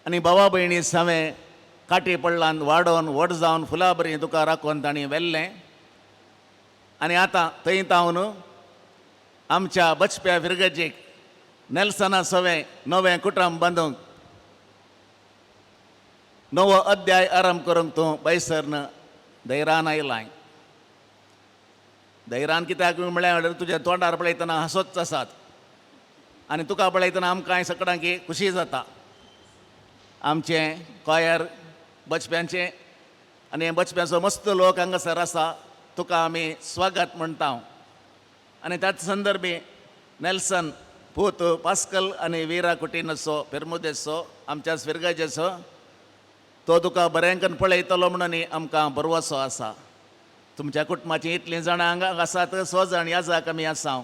आणि भावा भयणी सवे काटी पडलान वाडोवन व्हड जावन फुलां बरी तुका राखून तांणी व्हेल्लें. आणि आता थंय तावन आमच्या बचप्या विरगजेक नेल्सना सवे नवें कुटुंब बांदूंक नवो अध्याय आरंभ करूंक तूं बैसरन धैर्यान आयलां. धैर्यान कित्याक म्हळ्यार तुज्या तोंडार पळयतना हांसोच आसात आनी तुका पळयतना आमकां सगळ्यांक खुशी जाता. आमचें कॉयर बचप्यांचें आनी बचप्याचो मस्त लोक हांगासर आसा, तुका आमी स्वागत म्हणटा. आनी त्याच संदर्भी नेल्सन पूत पास्कल आनी विरा कुटिनसो पेरमुदेसो आमच्या स्विर्गजेचो तो तुका बरें करून पळयतलो म्हणून आमकां भरवसो आसा. तुमच्या कुटुंबाची इतलीं जाणां हांगा आसात, 6 जाण याजाक आमी आसा.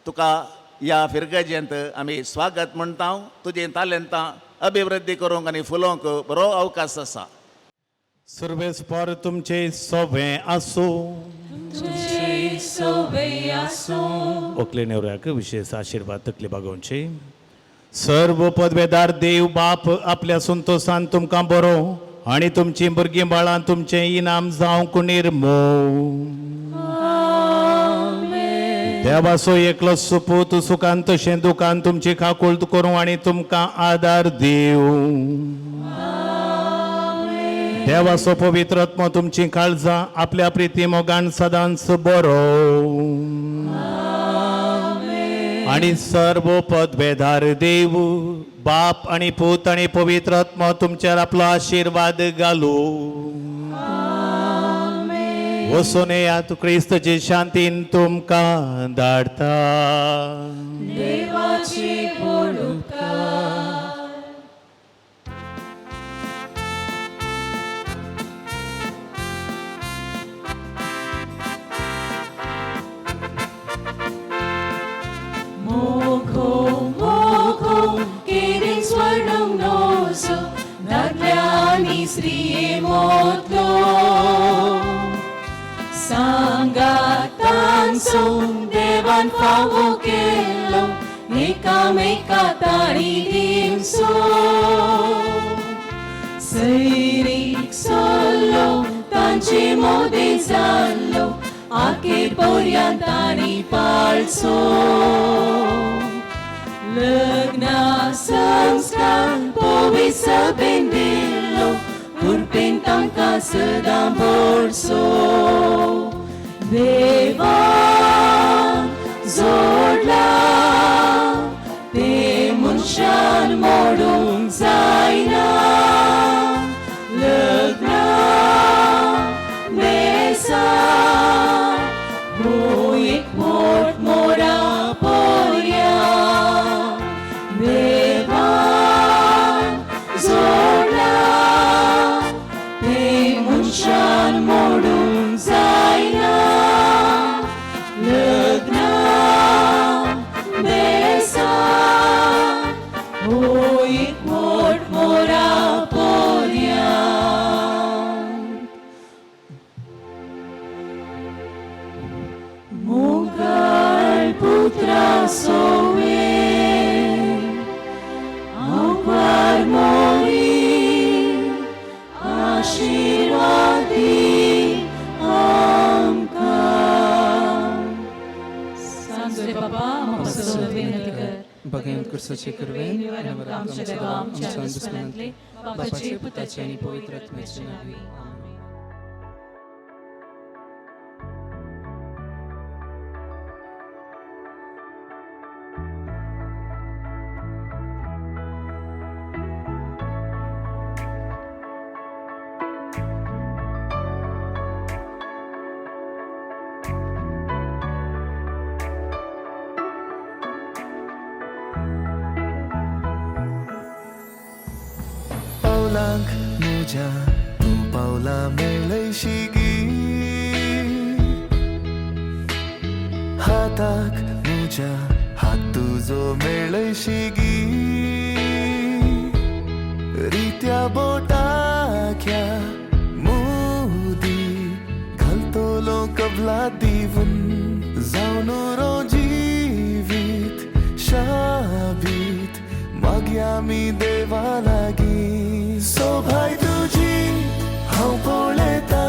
तुका ह्या फिरगजेंत आमी स्वागत म्हणटा. तुजें तालेंतां अभिवृद्धी करूंक आनी फुलोवंक बरो अवकाश आसा. सर्वेस्पर तुमचे सोवे आसूं. ओकले नेवऱ्याक विशेष आशीर्वाद तकले बागोवचे. सर्व पदवेदार देव बाप आपल्या संतोषान तुमकां बरो आणि तुमची भुरगीं बाळां तुमचें इनाम जावंक निर्मोळ. देवाचो एकलो सुपूत सुखान तशें दुखान तुमची खाकुळट करूं आणि तुमकां आदार दिवं. देवाचो पवित्र आत्मो तुमची काळजां आपल्या प्रिती मोगान सदांच बरो आणि सर्व पदवेदार देव बाप आणि पूत आणि पवित्र आत्मो तुमचेर आपलो आशीर्वाद घालू. वचून येयात, क्रिस्ताचे शांतीन तुमकां धाडटा. देवाची श्री मोतलो सांगातांचो देवान फावो केलो एकामेका ताळी दिवसो. सैरीक सोलो तांचे मोदे जाल्लो आखेर पर्यंत ताणी पाळचो. लग्ना संस्कार पवित्र सभेन दिल्लो कुर्पेन तांकां सदां भरसो. देवान जोडला ते मनशान मोडूंक जायना. लग्ना बेसा हो एक मोठ मोरा पर्यंत देवान जोडला ते मनशान मोडूंक जायना लग्ना बेसान हो एकवट मोरा पर्यंत मोगाळ पुत्रा सोवे आंकवार मोरी आशीर्वादी आमकां सांजोरे बाबा म्हाका विनंती कर भगवंत कृष्णाचे करवेन आमच्या देवा आमच्या दुश्मनांतले बापाचे पुताचे आणि पवित्र आत्म्याचे नावे पावलांक म्हज्या तूं पावलां मेळयशिगी हाताक म्हज्या हात तुजो मेळयशिगी रित्या बोटाक ह्या मोदी घालतलो कबलात दिवन जावन रो जिवीत शाबीत मागया मी देवा लागी सोभाय तुजी हांव पळयता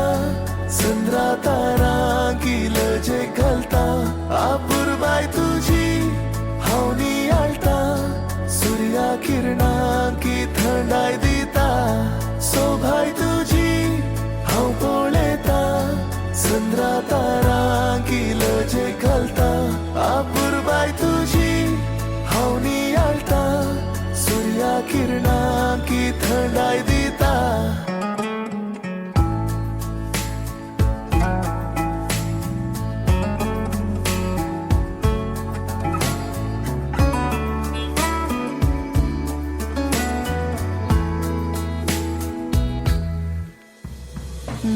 चंद्रा तारां किलजे घालता आपुरबाय तुजी हांव नियाळटा सुर्या किरणां की थंडाय दिता सोभाय तुजी हांव पळयता चंद्रा तारां किलजे घालता आपुरबाय तुजी हांव नियाळटा सुर्या किरणां की थंडाय दिता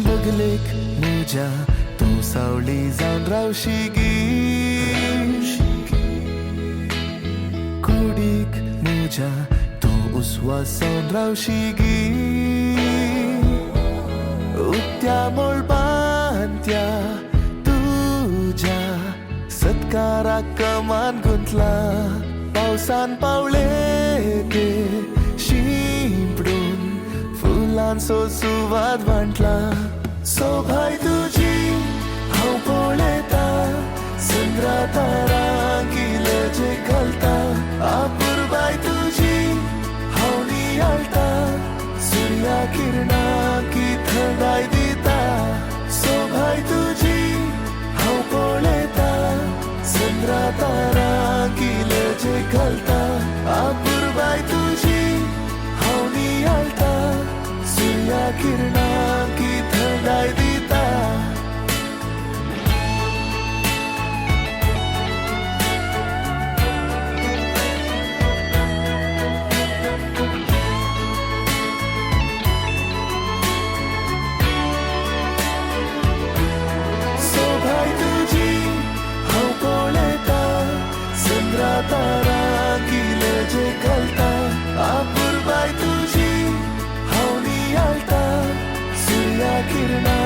बगलेक म्हज्या तूं सावळी जावन रावशिगी कुडीक म्हज्या तूं उस्वास जावन रावशिगी उक्त्या मोळपांत्या तुज्या सत्काराक कमान गुंतला पावसान पावले ते शिंपडून फुलांचो सुवाद वांटला सोभाय तुजी हांव पळयता चंद्रा तारां किलजे घालता आपुरबाय तुजी हांव नियाळटा सुर्या किरणां की थंडाय दिता सोभाय तुजी हांव पळयता चंद्रा तारां किलजे घालता आपुरबाय तुजी हांव नियाळटा सुर्या किरणां की थंडाय दिता सोभाय तुजी हांव पळयता चंद्रा तारां किलजे घालता आपुरबाय तुजी हांव नियाळटा सुर्या किरणां